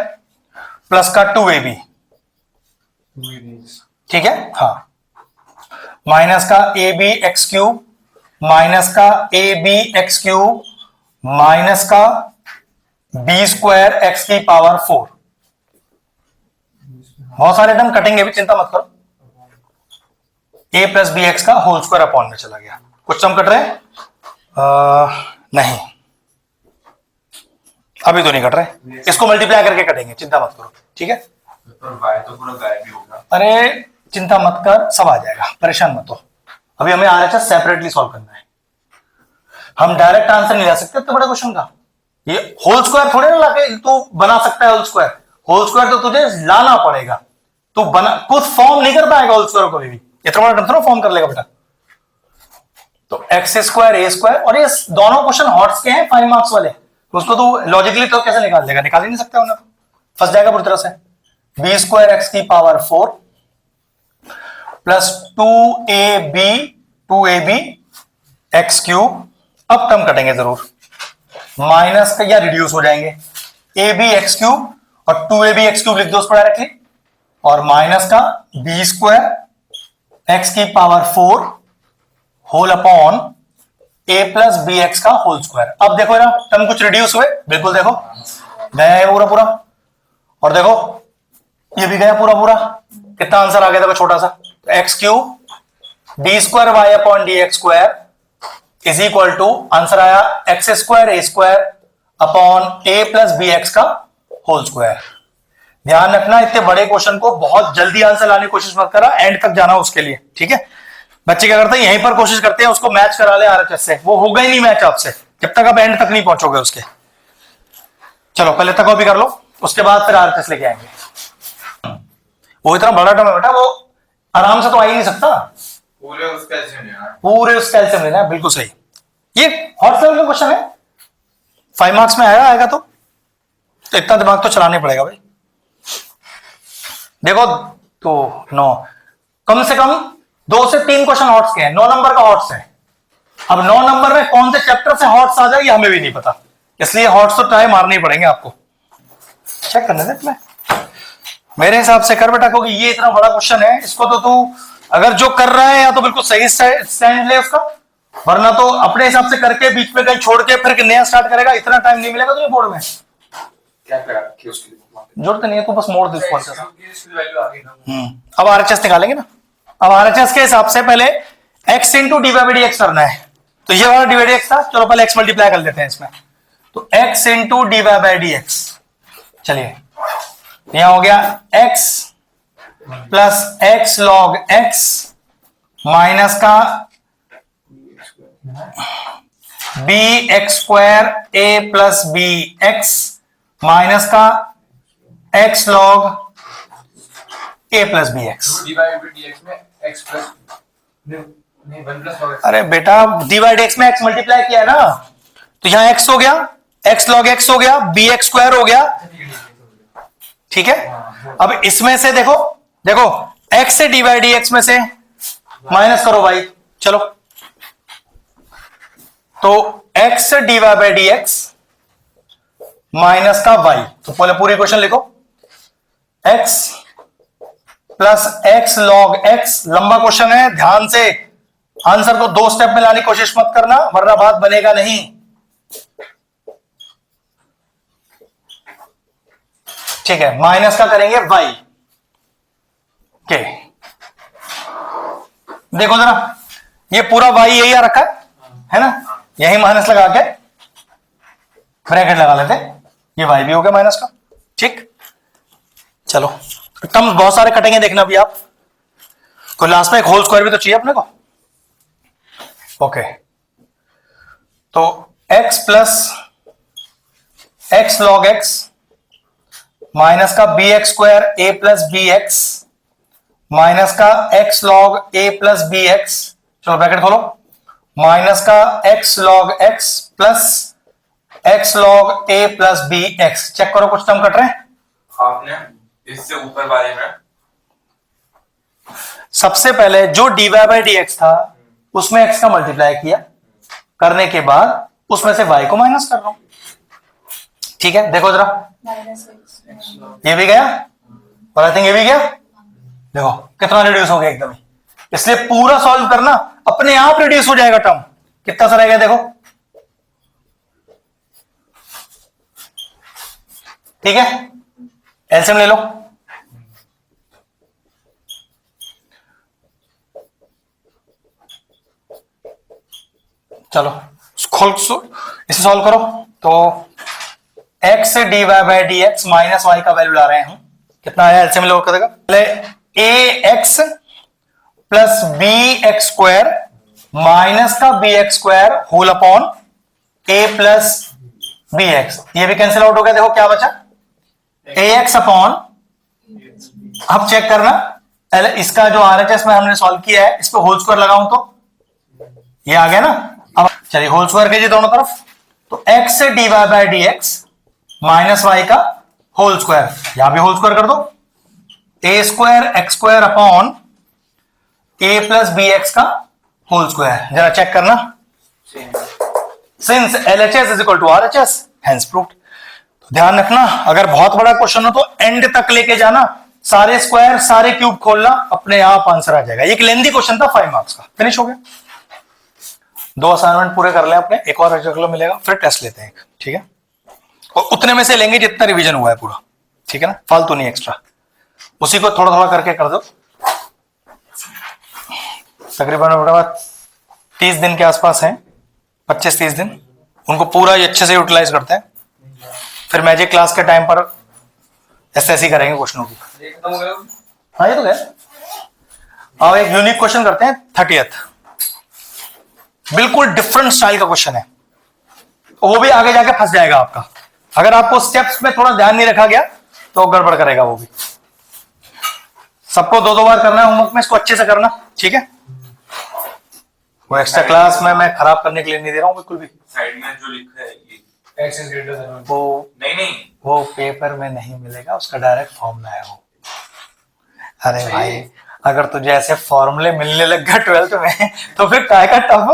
plus का 2ab ठीक है, हाँ, माइनस का a b x cube minus का a b x cube minus का बी स्क्वायर एक्स की पावर 4। बहुत सारे टर्म कटेंगे भी, चिंता मत करो। ए प्लस बी एक्स का होल स्क्वायर अपॉन में चला गया। कुछ टर्म कट रहे हैं? नहीं, अभी तो नहीं कट रहे, इसको मल्टीप्लाई करके कटेंगे, चिंता मत करो, ठीक है। y तो पूरा गायब ही होगा। अरे चिंता मत कर, सब आ जाएगा, परेशान मत हो। अभी हमें आरएचएस सेपरेटली सॉल्व करना है, हम डायरेक्ट आंसर नहीं ला सकते इतने बड़े क्वेश्चन का। ये होल स्क्वायर थोड़े ना लाके तू बना सकता है। होल स्क्वायर तो तुझे लाना पड़ेगा, तू बना खुद फॉर्म नहीं कर पाएगा होल स्क्वायर को भी। इतना बड़ा टर्म थोड़ा फॉर्म कर लेगा बेटा। तो एक्स स्क्वायर ए स्क्वायर, और ये दोनों क्वेश्चन हॉट्स के हैं 5 मार्क्स वाले, तो उसको तू लॉजिकली तो कैसे निकाल लेगा? निकाल ही नहीं सकता, तो फंस जाएगा पूरी तरह से। बी स्क्वायर एक्स की power 4 plus 2ab x cube. अब टर्म कटेंगे जरूर, माइनस का या रिड्यूस हो जाएंगे, ए बी एक्स क्यूब और 2ab एक्स क्यूब लिख दो उस पर डायरेक्टली, और माइनस का बी स्क्वायर एक्स की power 4 whole upon a plus b x का होल स्क्वायर। अब देखो ना टर्म कुछ रिड्यूस हुए, बिल्कुल देखो गया है पूरा पूरा, और देखो ये भी गया पूरा पूरा। कितना आंसर आ गया था छोटा सा? X cube d square Y upon D x square is equal to, answer आया x square a square upon a plus b x का होल स्क्वायर। ध्यान रखना, इतने बड़े क्वेश्चन को बहुत जल्दी आंसर लाने की कोशिश मत करा, एंड तक जाना उसके लिए, ठीक है। बच्चे क्या करते हैं, यहीं पर कोशिश करते हैं उसको मैच करा ले आरएचएस से, वो होगा ही नहीं मैच आपसे जब तक आप एंड तक नहीं पहुंचोगे उसके। चलो पहले तक कॉपी कर लो, उसके बाद फिर आरएचएस लेके आएंगे। वो इतना बड़ा टर्म है बेटा, वो आराम से तो आ ही नहीं सकता, पूरे उस कैल्शियम लेना है, बिल्कुल सही। ये हॉट लेवल का क्वेश्चन है, 5 मार्क्स में आएगा तो इतना दिमाग तो चलाने पड़ेगा भाई। देखो तो 9, कम से कम 2 से 3 क्वेश्चन हॉट्स के हैं, 9 नंबर का हॉट्स है। अब 9 नंबर में कौन से चैप्टर से हॉट्स आ जाए हमें भी नहीं पता, इसलिए हॉट्स तो ट्राई मारने ही पड़ेंगे आपको। चेक करने दे, मेरे हिसाब से कर बेटा, क्योंकि ये इतना बड़ा क्वेश्चन है, इसको तो तू अगर जो कर रहा है या तो बिल्कुल सही स्टैंड ले उसका, वरना तो अपने हिसाब से करके बीच में कहीं छोड़ के फिर नया स्टार्ट करेगा, इतना टाइम नहीं मिलेगा तुझे बोर्ड में। क्या लगा उसके लिए जरूरत नहीं है, तू बस मोड़ दे इसको। अब आरएचएस निकालेंगे ना। अब आरएचएस के हिसाब से पहले x into d by D x करना है, तो ये वाला डी बाई डी एक्स था, चलो पहले x मल्टीप्लाई कर लेते हैं इसमें। तो x into d by D x, चलिए यहां हो गया x plus x log x minus का b x square a plus b x minus का x log a plus b x. अरे बेटा डी बाई डी एक्स में x मल्टीप्लाई किया है ना, तो यहां x हो गया, x लॉग x हो गया, बी एक्स स्क्वायर हो गया, ठीक है। अब इसमें से देखो देखो x से डी बाई डी एक्स में से माइनस करो भाई, चलो। तो x से d Y by D x minus का y, तो पहले पूरी क्वेश्चन लिखो, x plus x log x। लंबा क्वेश्चन है, ध्यान से आंसर को 2 स्टेप में लाने की कोशिश मत करना, वरना बात बनेगा नहीं। ठीक है, माइनस का करेंगे y के, देखो जरा ये पूरा y यही आ रखा है ना, यही माइनस लगा के ब्रैकेट लगा लेते, ये y भी हो गया माइनस का, ठीक। चलो टर्म्स बहुत सारे कटेंगे, देखना भी आप को, लास्ट में एक होल स्क्वायर भी तो चाहिए अपने को। ओके, तो x plus x log x minus का b x square a plus b x minus का x log a plus b x, चलो ब्रैकेट खोलो, माइनस का x log x plus x log a plus b x. Check करो कुछ term cut रहे हैं आपने इससे ऊपर वाले में। सबसे पहले जो d Y by D x था उसमें x का मल्टीप्लाई किया, करने के बाद उसमें से y को माइनस कर रहा हूं, ठीक है। देखो जरा ये भी गया और आई थिंक ये भी गया, देखो कितना रिड्यूस हो गया एकदम ही, इसलिए पूरा सॉल्व करना अपने आप रिड्यूस हो जाएगा टर्म। कितना सा रहेगा देखो, ठीक है, एलसीएम ले लो। चलो खोल इसे सॉल्व करो। तो x dy by D x minus Y का वैल्यू ला रहे हैं हम, कितना आया एलसीएम लोग करेगा, पहले ax plus b x square minus का b x square whole upon a plus b x, ये भी कैंसिल आउट हो गया। देखो क्या बचा, ax अपॉन, अब चेक करना इसका जो RHS में हमने सॉल्व किया है इस पर होल स्क्वायर लगाऊं तो ये आ गया ना। अब चलिए होल स्क्वायर कीजिए दोनों तरफ, तो x से dy by D x minus Y का होल स्क्वायर, यहां भी होल स्क्वायर कर दो, a square x square upon a plus b x का होल स्क्वायर। जरा चेक करना, since LHS is equal to RHS hence proved. तो ध्यान रखना अगर बहुत बड़ा क्वेश्चन हो तो एंड तक लेके जाना, सारे स्क्वायर सारे क्यूब खोलना, अपने आप आंसर आ जाएगा। एक लेंदी क्वेश्चन था 5 मार्क्स का, फिनिश हो गया। 2 असाइनमेंट पूरे कर लें अपने, एक और अगला मिलेगा, फिर टेस्ट लेते हैं, ठीक है। और उतने में से लेंगे जितना रिवीजन हुआ है पूरा, ठीक है ना, फालतू नहीं एक्स्ट्रा, उसी को थोड़ा थोड़ा करके कर दो। तकरीबन 30 दिन के आसपास हैं, 25-30 दिन, उनको पूरा अच्छे से यूटिलाइज करते हैं, फिर मैजिक क्लास के टाइम पर ऐसे करेंगे क्वेश्चनों की। हाँ ये तो है। अब एक यूनिक क्वेश्चन करते हैं 30th, बिल्कुल डिफरेंट स्टाइल का क्वेश्चन है, वो भी आगे जाके फंस जाएगा आपका। अगर आपको स्टेप्स में थोड़ा ध्यान नहीं रखा गया तो गड़बड़ करेगा वो भी। सबको 2-2 बार करना है होमवर्क में, इसको अच्छे से करना, ठीक है। वो एक्स्ट्रा क्लास में मैं खराब करने के लिए नहीं दे रहा हूं बिल्कुल भी। साइड में जो लिखा है ये x is greater than वो नहीं वो पेपर में नहीं मिलेगा, उसका डायरेक्ट फॉर्मूला है वो। अरे भाई अगर तुझे ऐसे फॉर्मूले मिलने लग गए 12th में तो फिर काय का टफ।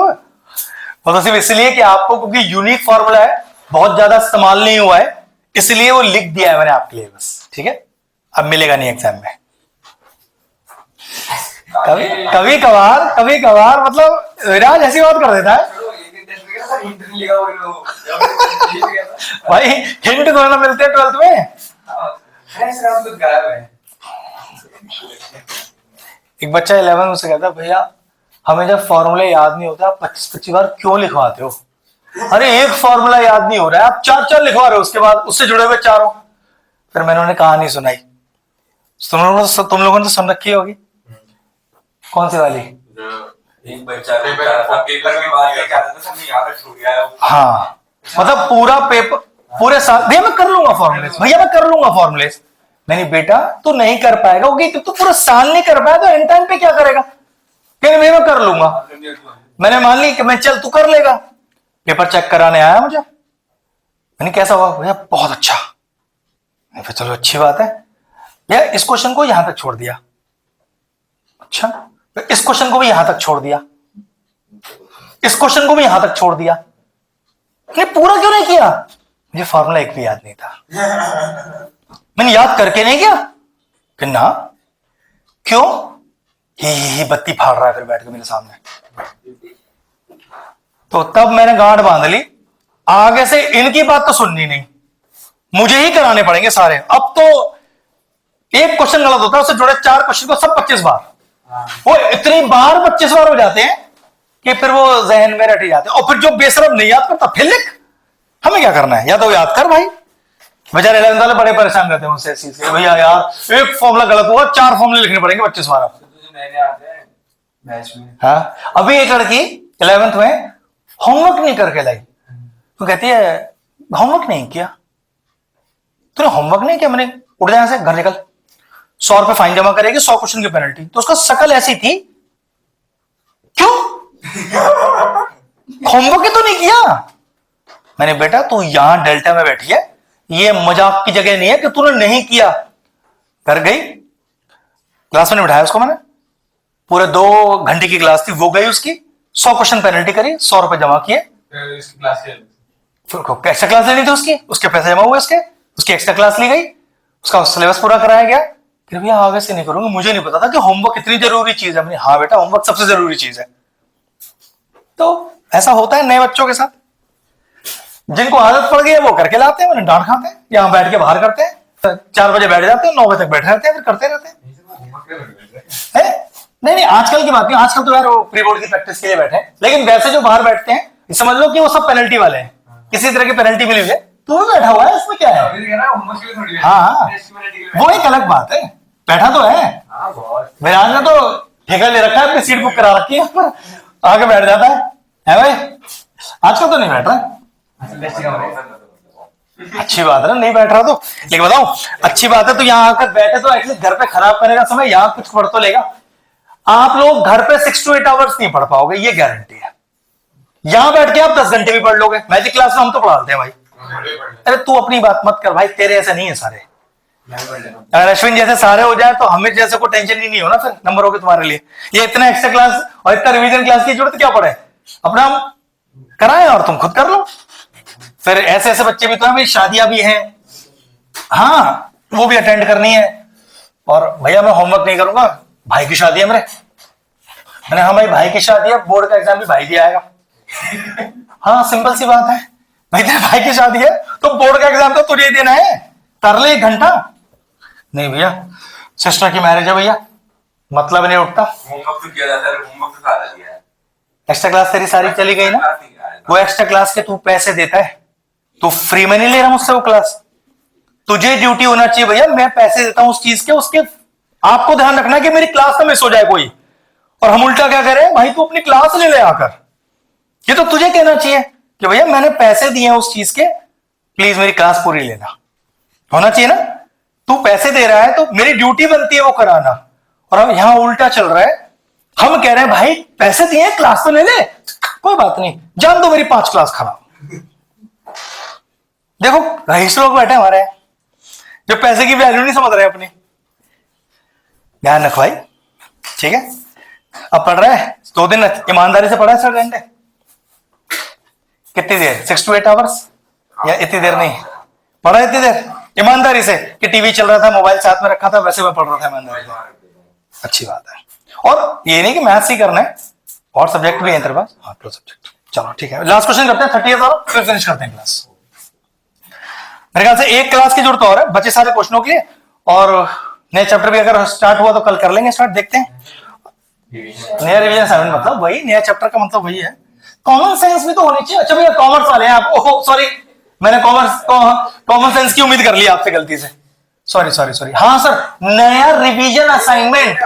वो तो सिर्फ इसलिए कि आपको, क्योंकि यूनिक फॉर्मूला है, बहुत ज्यादा इस्तेमाल नहीं हुआ है, इसलिए वो लिख दिया है मैंने आपके लिए बस, ठीक है। अब मिलेगा नहीं एग्जाम में। कभी कभार मतलब विराज ऐसी बात कर देता है भाई, हिंट दोनों मिलते हैं 12th में। एक बच्चा 11 में से कहता है, भैया हमें जब फॉर्मूले याद नहीं होता आप 25-25 बार क्यों लिखवाते हो? अरे एक फॉर्मूला याद नहीं हो रहा है, आप 4-4 लिखवा रहे हो, उसके बाद उससे जुड़े हुए चारों। फिर मैंने उन्हें कहानी सुनाई, तुम लोगों ने तो सुन रखी होगी। कौन सी वाली? एक बच्चा पेपर में बात क्या था, सबने याद रख लिया। हाँ मतलब पूरा पेपर पूरे साल, भैया मैं कर लूंगा फॉर्मुलेस, भैया मैं कर लूंगा फॉर्मुलेस। नहीं बेटा तू नहीं कर पाएगा, क्योंकि तू पूरा साल नहीं कर पाया तो एंड टाइम पे क्या करेगा? कहने भैया मैं कर लूंगा। मैंने मान ली कि मैं, चल तू कर लेगा। पेपर चेक कराने आया मुझे, मैंने कैसा हुआ? भैया बहुत अच्छा। फिर चलो अच्छी बात है भैया, इस क्वेश्चन को यहां तक छोड़ दिया। अच्छा इस क्वेश्चन को भी यहां तक छोड़ दिया, इस क्वेश्चन को भी यहां तक छोड़ दिया। नहीं पूरा क्यों नहीं किया? मुझे फॉर्मूला एक भी याद नहीं था। मैंने याद करके नहीं किया कि ना, क्यों? ही बत्ती फाड़ रहा है फिर बैठ के मेरे सामने। तो तब मैंने गांठ बांध ली, आगे से इनकी बात तो सुननी नहीं, मुझे ही कराने पड़ेंगे सारे। अब तो एक क्वेश्चन गलत होता है, उससे जुड़े 4 क्वेश्चन को सब 25 बार, वो इतनी बार 25 बार हो जाते हैं कि फिर वो जहन में रट जाते हैं। और फिर जो बेशरम नहीं याद करता फिर लिख। हमें क्या करना है, या तो याद कर भाई। बेचारे 11th वाले बड़े परेशान रहते हैं उनसे, चीज भैया यार एक फॉर्मूला गलत हुआ, 4 फॉर्मूले लिखने पड़ेंगे 25 बार। हाँ अभी एक लड़की 11th में होमवर्क नहीं करके लाई, तो कहती है होमवर्क नहीं किया। तूने होमवर्क नहीं किया? मैंने, उठ जाए से, घर निकल, 100 रुपए फाइन जमा करेगी, 100 क्वेश्चन की पेनल्टी। तो उसका शकल ऐसी थी, क्यों होमवर्क ही तो नहीं किया? मैंने, बेटा तू यहां डेल्टा में बैठी है, ये मजाक की जगह नहीं है कि तूने नहीं किया। घर गई, क्लास में बिठाया उसको मैंने, पूरे 2 घंटे की क्लास थी, वो गई उसकी, 100 क्वेश्चन पेनल्टी करी, 100 रुपए जमा किए। फिर एक्स्ट्रा क्लास लेनी थी उसके पैसे जमा हुए, उसके एक्स्ट्रा क्लास ली गई, उसका सिलेबस पूरा कराया गया फिर भैया आगे से नहीं करूंगा, मुझे नहीं पता था कि होमवर्क इतनी जरूरी चीज है। हाँ बेटा, होमवर्क सबसे जरूरी चीज है। तो ऐसा होता है नए बच्चों के साथ, जिनको आदत पड़ गई है वो करके लाते हैं, उन्हें डांट खाते हैं, यहाँ बैठ के बाहर करते हैं, 4 बजे बैठ जाते हैं, 9 बजे तक बैठे रहते हैं, फिर करते रहते हैं। नहीं नहीं, आजकल की बात नहीं, आजकल तो यार वो प्री बोर्ड की प्रैक्टिस के लिए बैठे हैं, लेकिन वैसे जो बाहर बैठते हैं समझ लो कि वो सब पेनल्टी वाले हैं, किसी तरह की पेनल्टी मिली हुई है, तू भी बैठा हुआ है, इसमें क्या है? हाँ, वो एक अलग बात है, बैठा तो है। विराज ने तो ठेका ले रखा है, अपनी सीट बुक करा रखी है, आके बैठ जाता है भाई। आजकल तो नहीं बैठ रहा, अच्छी बात है ना, नहीं बैठ रहा तो, लेकिन बताओ अच्छी बात है तो यहाँ आकर बैठे तो एटलीस्ट घर पे खराब करेगा समय, यहाँ कुछ पढ़ तो लेगा। आप लोग घर पे 6 to 8 आवर्स नहीं पढ़ पाओगे, ये गारंटी है। यहां बैठ के आप 10 घंटे भी पढ़ लोगे, मैजिक क्लास में हम तो पढ़ाते हैं भाई। अरे तू अपनी बात मत कर भाई, तेरे ऐसे नहीं है सारे। अगर अश्विन जैसे सारे हो जाए तो हमें जैसे कोई टेंशन ही नहीं हो ना, फिर नंबर हो गए तुम्हारे लिए। ये इतना एक्स्ट्रा क्लास और इतना रिवीजन क्लास की जरूरत क्या पड़े, अपना कराएं और तुम खुद कर लो। फिर ऐसे ऐसे बच्चे भी तो हैं भाई, शादियां भी हैं, हाँ वो भी अटेंड करनी है। और भैया मैं होमवर्क नहीं करूंगा, भाई की शादी है मेरे। मैंने हाँ भाई भाई की शादी है, बोर्ड का एग्जाम भी भाई दिया आएगा। हाँ सिंपल सी बात है भाई, तेरे भाई की शादी है तो बोर्ड का एग्जाम तो तुझे ही देना है, कर ले 1 घंटा। नहीं भैया सिस्टर की मैरिज है भैया, मतलब नहीं उठता। होमवर्क तो किया जाता है, होमवर्क तो सारा दिया है। एक्स्ट्रा क्लास तेरी सारी चली गई ना, वो एक्स्ट्रा क्लास के तू पैसे देता है, तू फ्री में नहीं ले रहा मुझसे वो क्लास। तुझे ड्यूटी होना चाहिए भैया, मैं पैसे देता हूं उस चीज के, उसके आपको ध्यान रखना कि मेरी क्लास ना मिस हो जाए कोई। और हम उल्टा क्या करें भाई, तू अपनी क्लास ले ले आकर। ये तो तुझे कहना चाहिए कि भैया मैंने पैसे दिए हैं उस चीज के, प्लीज मेरी क्लास पूरी लेना, होना चाहिए ना। तू पैसे दे रहा है तो मेरी ड्यूटी बनती है वो कराना, और हम यहां उल्टा चल रहा है। हम कह रहे हैं भाई पैसे दिए क्लास तो ले ले, कोई बात नहीं, जान दो मेरी 5 क्लास खराब। देखो रईस लोग बैठे हमारे यहाँ, जो पैसे की वैल्यू नहीं समझ रहे अपनी। ध्यान रख भाई, ठीक है। अब पढ़ रहा है 2 दिन ईमानदारी से पढ़ा है सर घंटे, कितनी देर, 6 to 8 आवर्स, या इतनी देर नहीं पढ़ा, इतनी देर ईमानदारी से कि टीवी चल रहा था, मोबाइल साथ में रखा था, वैसे मैं पढ़ रहा था ईमानदारी से। अच्छी बात है। और ये नहीं कि मैथ्स ही करना है, और सब्जेक्ट भी है तेरे पास। हाँ 2 सब्जेक्ट, चलो ठीक है। लास्ट क्वेश्चन करते हैं 30 और फिर फिनिश करते हैं क्लास। मेरे ख्याल से एक क्लास की जरूरत और है बचे सारे क्वेश्चनों के लिए, और नए चैप्टर भी अगर स्टार्ट हुआ तो कल कर लेंगे स्टार्ट, देखते हैं। नया रिवीजन 7 मतलब वही नया चैप्टर का मतलब वही है। कॉमन सेंस भी तो होनी चाहिए। अच्छा भैया कॉमर्स वाले हैं आप, ओह सॉरी, मैंने कॉमन सेंस की उम्मीद कर ली आपसे गलती से, सॉरी सॉरी सॉरी। हाँ सर, नया रिवीजन असाइनमेंट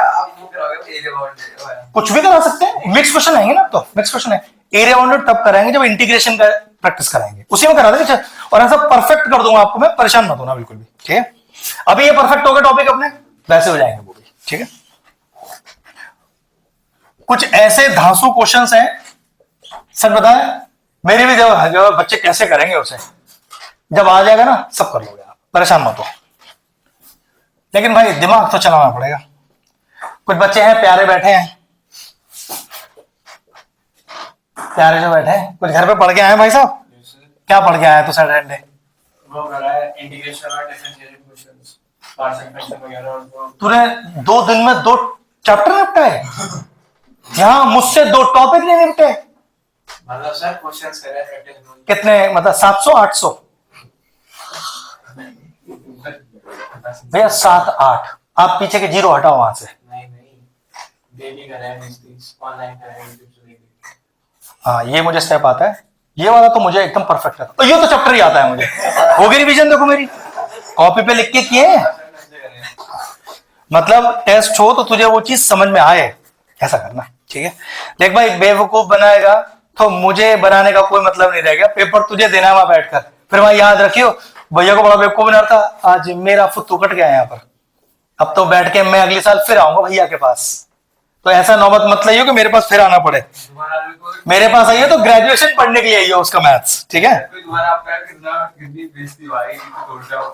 कुछ भी करा सकते हैं, मिक्स क्वेश्चन आएंगे ना, तो मिक्स क्वेश्चन है, एरिया बाउंडेड तब कराएंगे जब इंटीग्रेशन का प्रैक्टिस कराएंगे, उसी में करा देंगे। और ऐसा परफेक्ट कर दूंगा आपको मैं, परेशान मत होना बिल्कुल भी, ठीक है। अभी ये परफेक्ट हो गया टॉपिक अपने, वैसे हो जाएंगे वो भी, ठीक है। कुछ ऐसे धांसू क्वेश्चंस हैं, सच बताएं मेरी भी जब बच्चे कैसे करेंगे उसे, जब आ जाएगा ना सब कर लोगे आप, परेशान मत हो। लेकिन भाई दिमाग तो चलाना पड़ेगा। कुछ बच्चे हैं प्यारे बैठे हैं, प्यारे जो बैठे हैं, कुछ घर पे पढ़ के आए हैं भाई साहब। क्या पढ़ के आया तू सैटरडे? वो करा है इंटीग्रेशन और डिफरेंशियल इक्वेशंस, पार्शियल फ्रैक्शन वगैरह, और तूने 2 दिन में 2 चैप्टर निपटाए, यहाँ मुझसे 2 टॉपिक नहीं निपटे। मतलब सर क्वेश्चंस करे प्रैक्टिस में कितने, मतलब 700 800? भैया 7 8, आप पीछे के 0 हटाओ वहां से। नहीं डेली करे हैं मिस्टेक्स, ऑनलाइन करे हैं यूट्यूब से देख। हाँ ये मुझे स्टेप आता है, ये वाला तो मुझे एकदम परफेक्ट आता है, ये तो चैप्टर ही आता है मुझे। हो गई रिवीजन, देखो मेरी कॉपी पे लिख के किए हैं। मतलब टेस्ट हो तो तुझे वो चीज समझ में आए, ऐसा करना, ठीक है। देख भाई बेवकूफ बनाएगा तो मुझे बनाने का कोई मतलब नहीं रहेगा, पेपर तुझे देना है वहां बैठकर, फिर वहां याद रखियो भैया को बड़ा बेवकूफ बना था, आज मेरा फुत्तू कट गया यहाँ पर, अब तो बैठ के मैं अगले साल फिर आऊंगा भैया के पास। तो ऐसा नौबत मत लाइयो कि मेरे पास फिर आना पड़े, मेरे पास आइए तो ग्रेजुएशन पढ़ने के लिए आइए उसका मैथ्स, ठीक है।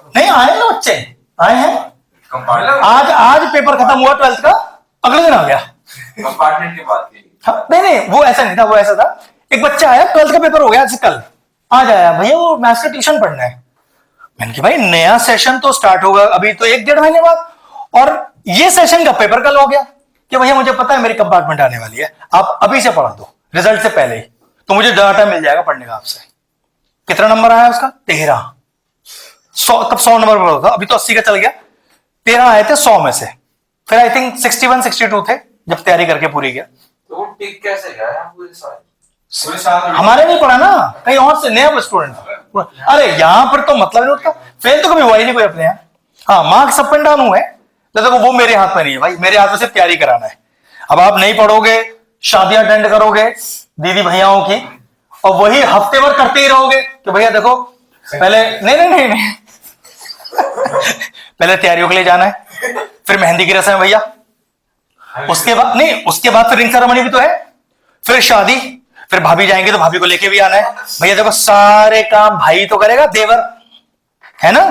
नहीं आए ना बच्चे, आए हैं। आज पेपर खत्म हुआ 12th का, अगले दिन आ गया कंपार्टमेंट के बाद हाँ, नहीं वो ऐसा नहीं था, वो ऐसा था एक बच्चा आया 12th का पेपर हो गया आज कल, आज आया भैया वो मैथ्स का ट्यूशन पढ़ना है। मैंने कहा भाई नया सेशन तो स्टार्ट होगा अभी तो 1 डेढ़ महीने बाद, और ये सेशन का पेपर कल हो गया कि भैया मुझे पता है मेरी कंपार्टमेंट आने वाली है, आप अभी से पढ़ा दो रिजल्ट से पहले ही, तो मुझे डाटा मिल जाएगा पढ़ने का आपसे। कितना नंबर आया उसका? 13। 100, तब 100 नंबर पर होता, अभी तो 80 का चल गया। 13 आए थे 100 में से, फिर आई थिंक 61 62 थे जब तैयारी करके पूरी गया। तो वो टिक कैसे गया पूरे साल? हमारे नहीं पढ़ा ना, कहीं और से नया स्टूडेंट। अरे यहां पर तो मतलब नहीं उठता, फेल तो कभी हुआ ही नहीं कोई अपने यहाँ। हाँ, मार्क्स अप एंड डाउन हुए, तो देखो वो मेरे हाथ में नहीं है भाई, मेरे हाथ में सिर्फ तैयारी कराना है। अब आप नहीं पढ़ोगे, शादियां अटेंड करोगे दीदी भैयाओं की, और वही हफ्ते भर करते ही रहोगे कि भैया देखो पहले नहीं पहले तैयारियों के लिए जाना है, फिर मेहंदी की रस्म है भैया, उसके बाद नहीं, उसके बाद फिर रिंग सेरेमनी भी तो है, फिर शादी, फिर भाभी जाएंगे तो भाभी को लेके भी आना है। भैया देखो सारे काम भाई तो करेगा, देवर है ना।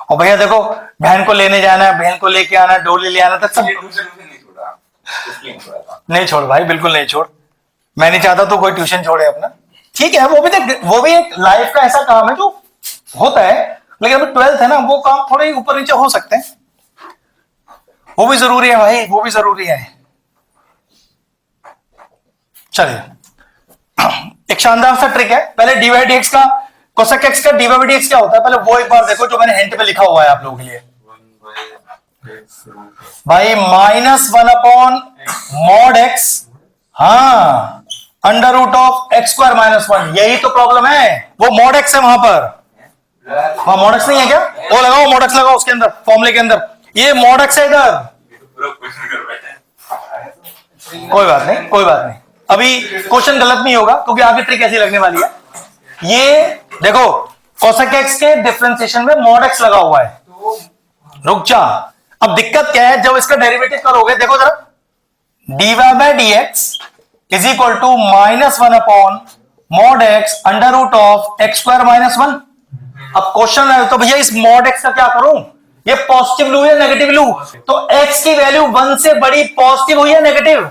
और भैया देखो बहन को लेने जाना है, बहन को लेके आना है, डोली ले आना, तक सब नहीं छोड़ भाई, बिल्कुल नहीं छोड़। मैं नहीं चाहता तो कोई ट्यूशन छोड़े अपना, ठीक है। वो भी एक लाइफ का ऐसा काम है जो होता है, लेकिन अभी 12th है ना, वो काम थोड़े ऊपर नीचे हो सकते हैं, वो भी जरूरी है भाई, वो भी जरूरी है। चलिए एक शानदार सा ट्रिक है। पहले dy/dx का कोसेक x का dy/dx क्या होता है, पहले वो एक बार देखो जो मैंने हिंट पे लिखा हुआ है आप लोगों के लिए। भाई -1/mod(x), हाँ, √(x²-1), यही तो प्रॉब्लम है, वो mod(x) है वहां पर, वहां mod(x) नहीं है क्या? वो लगाओ mod(x) लगाओ उसके अंदर, फॉर्मूले के अंदर, ये mod(x) है इधर। कोई बात नहीं, कोई बात नहीं, अभी क्वेश्चन गलत नहीं होगा क्योंकि आगे ट्रिक ऐसी लगने वाली है। ये देखो कोसेक x के डिफरेंशिएशन में mod(x) लगा हुआ है, रुक जा। अब दिक्कत क्या है, जब इसका डेरिवेटिव करोगे, देखो जरा, dy/dx is equal to -1/mod(x) √(x²-1). अब क्वेश्चन है तो भैया इस mod(x) का क्या करूं, ये पॉजिटिव लू या नेगेटिव लू, तो x की वैल्यू 1 से बड़ी पॉजिटिव हुई है नेगेटिव,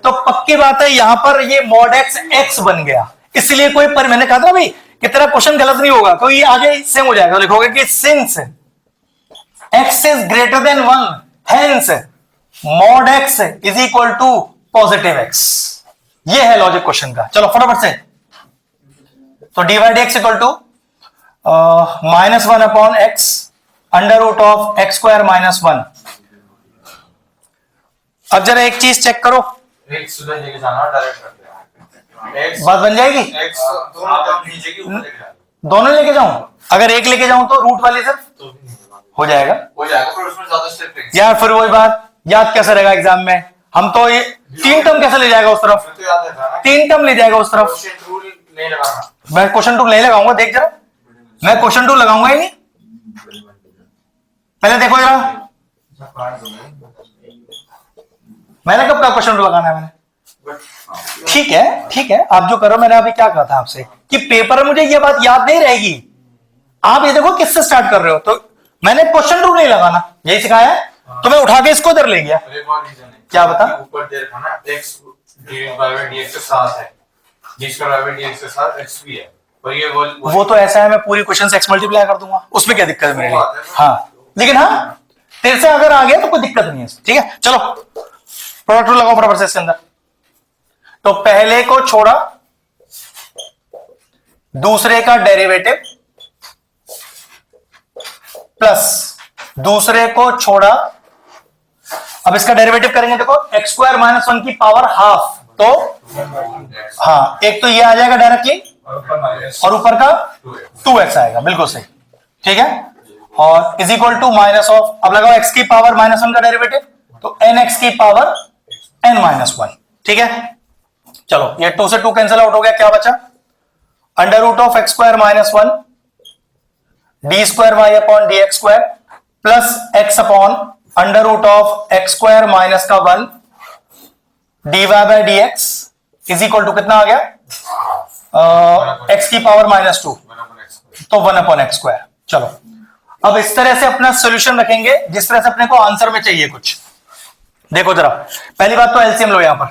तो पक्की बात है यहां पर ये mod(x) x बन गया। इसलिए कोई पर मैंने कहा था भाई कि तेरा क्वेश्चन गलत नहीं होगा, तो ये आगे सेम हो जाएगा, तो लिखोगे कि since x is greater than 1 hence mod(x) is equal to positive x। ये है लॉजिक क्वेश्चन का। चलो फटाफट से, तो dy/dx equal to -1/x √(x²-1). अब जरा एक चीज चेक करो, एक सुबह लेके जाना, डायरेक्ट कर देना, बात बन जाएगी। x दोनों नीचे की ऊपर लेके जाना, दोनों लेके जाऊं, अगर एक लेके जाऊं तो रूट वाले सिर्फ हो जाएगा पर उसमें ज्यादा स्टेप लेंगे यार, फिर वही बात, याद कैसे रहेगा एग्जाम में, हम तो ये 3 टर्म कैसे ले जाएगा उस तरफ, तो याद रहता है ना, 3 टर्म ले जाएगा उस तरफ। क्वेश्चन रूल नहीं लगाना। मैं क्वेश्चन टू नहीं लगाऊंगा, देख जरा, मैं क्वेश्चन टू लगाऊंगा ही नहीं, पहले देखो जरा, मैंने कब कहा क्वेश्चन टू लगाना है मैंने। ठीक है, ठीक है, आप जो करो, मैंने अभी क्या कहा था आपसे कि पेपर में मुझे ये बात याद नहीं रहेगी, आप ये देखो किससे स्टार्ट कर रहे हो, तो मैंने क्वेश्चन टू नहीं लगाना, यही सिखाया है, तो मैं उठा के इसको इधर ले गया। अरे वो रीजन है, क्या बता? ऊपर दे रखा ना, x dy/dx के साथ है, d²/dx के साथ x भी है, और ये वो तो ऐसा है, मैं पूरी क्वेश्चन से x मल्टीप्लाई कर दूंगा, उसमें क्या दिक्कत है मेरे लिए। हाँ, लेकिन हाँ तेरे से अगर आ गया तो कोई दिक्कत नहीं है, ठीक है। चलो प्रोडक्ट रूल लगाओ फटाफट से इसके अंदर। तो पहले को छोड़ा, दूसरे का डेरिवेटिव प्लस दूसरे को छोड़ा, अब इसका डेरिवेटिव करेंगे, देखो (x²-1) की पावर हाफ, तो हाँ, एक तो ये आ जाएगा डायरेक्टली, और ऊपर का 2x आएगा, बिल्कुल सही, ठीक है। और is equal to minus of, अब लगाओ x की पावर -1 का डेरिवेटिव, तो nx की पावर n-1, ठीक है। चलो ये 2 से 2 कैंसिल आउट हो गया, क्या बचा, (x²-1) d²y/dx² plus x upon ((x²-1) dy/dx is equal to कितना आ गया, x की पावर -2, तो 1/x²। चलो अब इस तरह से अपना सॉल्यूशन रखेंगे जिस तरह से अपने को आंसर में चाहिए कुछ। देखो जरा, पहली बात तो एलसीएम लो यहां पर,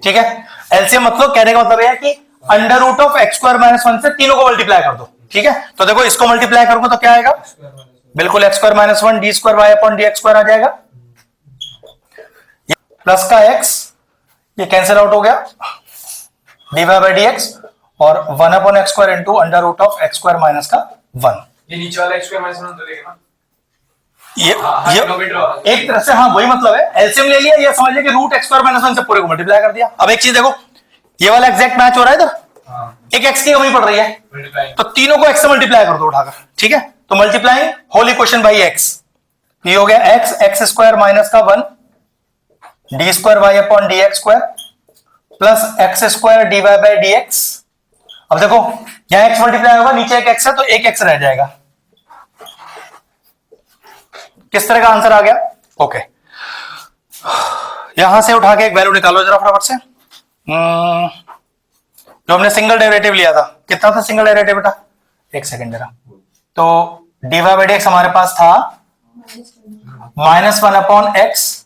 ठीक है। एलसीएम मतलब कहने का मतलब है कि ((x²-1) से तीनों को मल्टीप्लाई कर दो, ठीक है। तो देखो इसको मल्टीप्लाई करूंगा तो क्या आएगा, बिल्कुल x square minus one d square Y upon D x square आ जाएगा। प्लस का एक्स ये कैंसिल आउट हो गया, d Y by D x, और one upon x square into under root of x square minus का one. ये नीचे वाला x स्क्वायर माइनस 1 तो देगा ना। ये एक तरह से हाँ वही मतलब है, एलसीएम ले लिया, ये समझ लिया कि root x square minus one से पूरे को मल्टीप्लाई कर दिया। अब एक चीज देखो, ये वाला एग्जैक्ट मैच हो रहा है इधर, एक एक्स की कमी पड़ रही है, तो तीनों को एक्स से मल्टीप्लाई कर दो उठाकर, ठीक है। तो multiplying whole equation by x, ये हो गया एक्स एक्स स्क्वायर माइनस का one d square Y upon D x square plus x square D Y by D x. अब देखो यहां एक्स मल्टीप्लाई होगा, नीचे एक एक्स है तो एक एक्स रह जाएगा। किस तरह का आंसर आ गया? ओके, यहां से उठा के एक वैल्यू निकालो जरा फटाफट से। जो हमने सिंगल डेरिवेटिव लिया था, कितना था सिंगल डेरिवेटिव बेटा? एक सेकंड जरा। तो d Y by D x हमारे पास था माइनस वन अपॉन एक्स,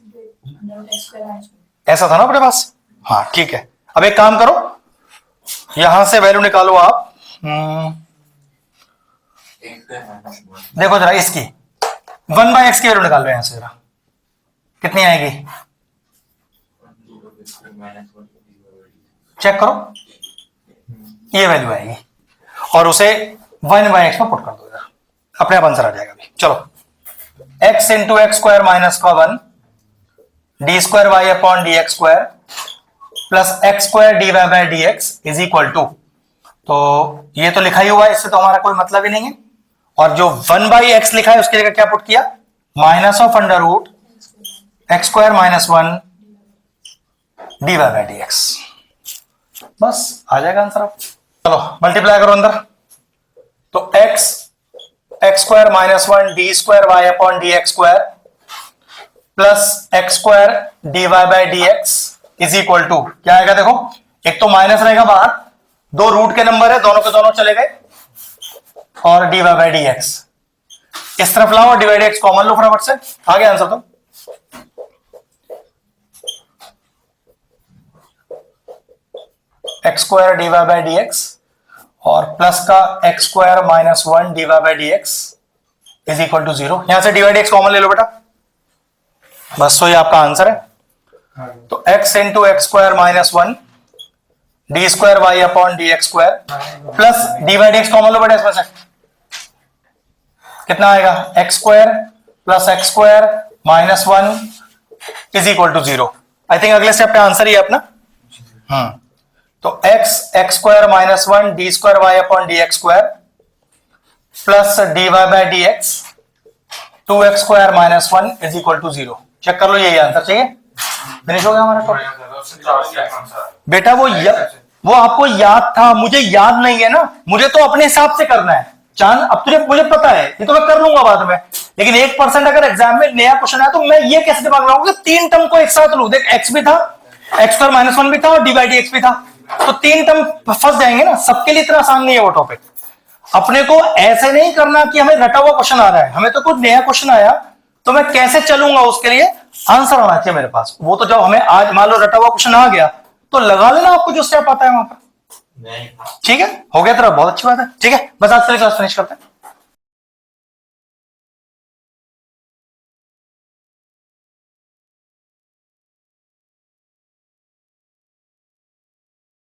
ऐसा था ना अपने पास? हाँ ठीक है। अब एक काम करो, यहां से वैल्यू निकालो आप। देखो जरा इसकी वन बाई एक्स की वैल्यू निकाल लो यहां से जरा, कितनी आएगी चेक करो, ये वैल्यू आएगी, और उसे वन बाई एक्स में पुट कर दो जरा, अपने आप आंसर आ जाएगा अभी। चलो x into x square minus का one d square Y upon D x square plus x square D Y by D x is equal to, तो ये तो लिखा ही हुआ है, इससे तो हमारा कोई मतलब ही नहीं है। और जो वन बाई एक्स लिखा है उसकी जगह क्या पुट किया? Minus of under root x square minus one d Y by D x, बस आ जाएगा आंसर। अब चलो मल्टीप्लाई करो अंदर, तो x x square minus one d square Y upon D x square plus x square D Y by D x is equal to क्या आएगा? देखो एक तो माइनस रहेगा बाहर, दो रूट के नंबर है, दोनों के दोनों चले गए, और d Y by D x इस तरफ लाओ और डिवाइड एक्स कॉमन लो फटाफट से, आ गया आंसर। तो x square D Y by D x और प्लस का x square minus one d Y by D x is equal to zero. यहां से डिवाइड एक्स कॉमन ले लो बेटा, बस तो ये आपका आंसर है। तो x into x square minus one d square Y upon D x square plus divide x common लो बेटा, इसमें से कितना आएगा? X square plus x square minus one is equal to zero. I think अगले step पे answer ही है अपना। तो x x square minus one d square Y upon D x square plus d Y by D x two x square minus one is equal to zero. Check कर लो, यही answer चाहिए। Finish हो गया हमारा टॉपिक बेटा। वो आपको याद था, मुझे याद नहीं है ना, मुझे तो अपने हिसाब से करना है। चांद अब तुझे मुझे पता है, ये तो मैं कर लूंगा बाद में, लेकिन 1% अगर एग्जाम में नया क्वेश्चन आया तो मैं ये कैसे दिमाग लगाऊंगा कि तीन टर्म को एक साथ लूं। देख एक्स भी था, एक्स स्क्वायर माइनस वन भी था और डी बाई डी एक्स भी था, तो तीन टर्म फंस जाएंगे ना। सबके लिए इतना आसान नहीं है वो टॉपिक। अपने को ऐसे नहीं करना कि हमें रटा हुआ क्वेश्चन आ रहा है, हमें तो कुछ नया क्वेश्चन आया तो मैं कैसे चलूंगा, उसके लिए आंसर आना चाहिए मेरे पास। वो तो जब हमें आज मान लो रटा हुआ क्वेश्चन आ गया तो लगा लेना आपको जो स्टेप आता है वहां पर। ठीक है, हो गया तेरा, बहुत अच्छी बात है। ठीक है, बस आज के लिए क्लास फिनिश करते हैं।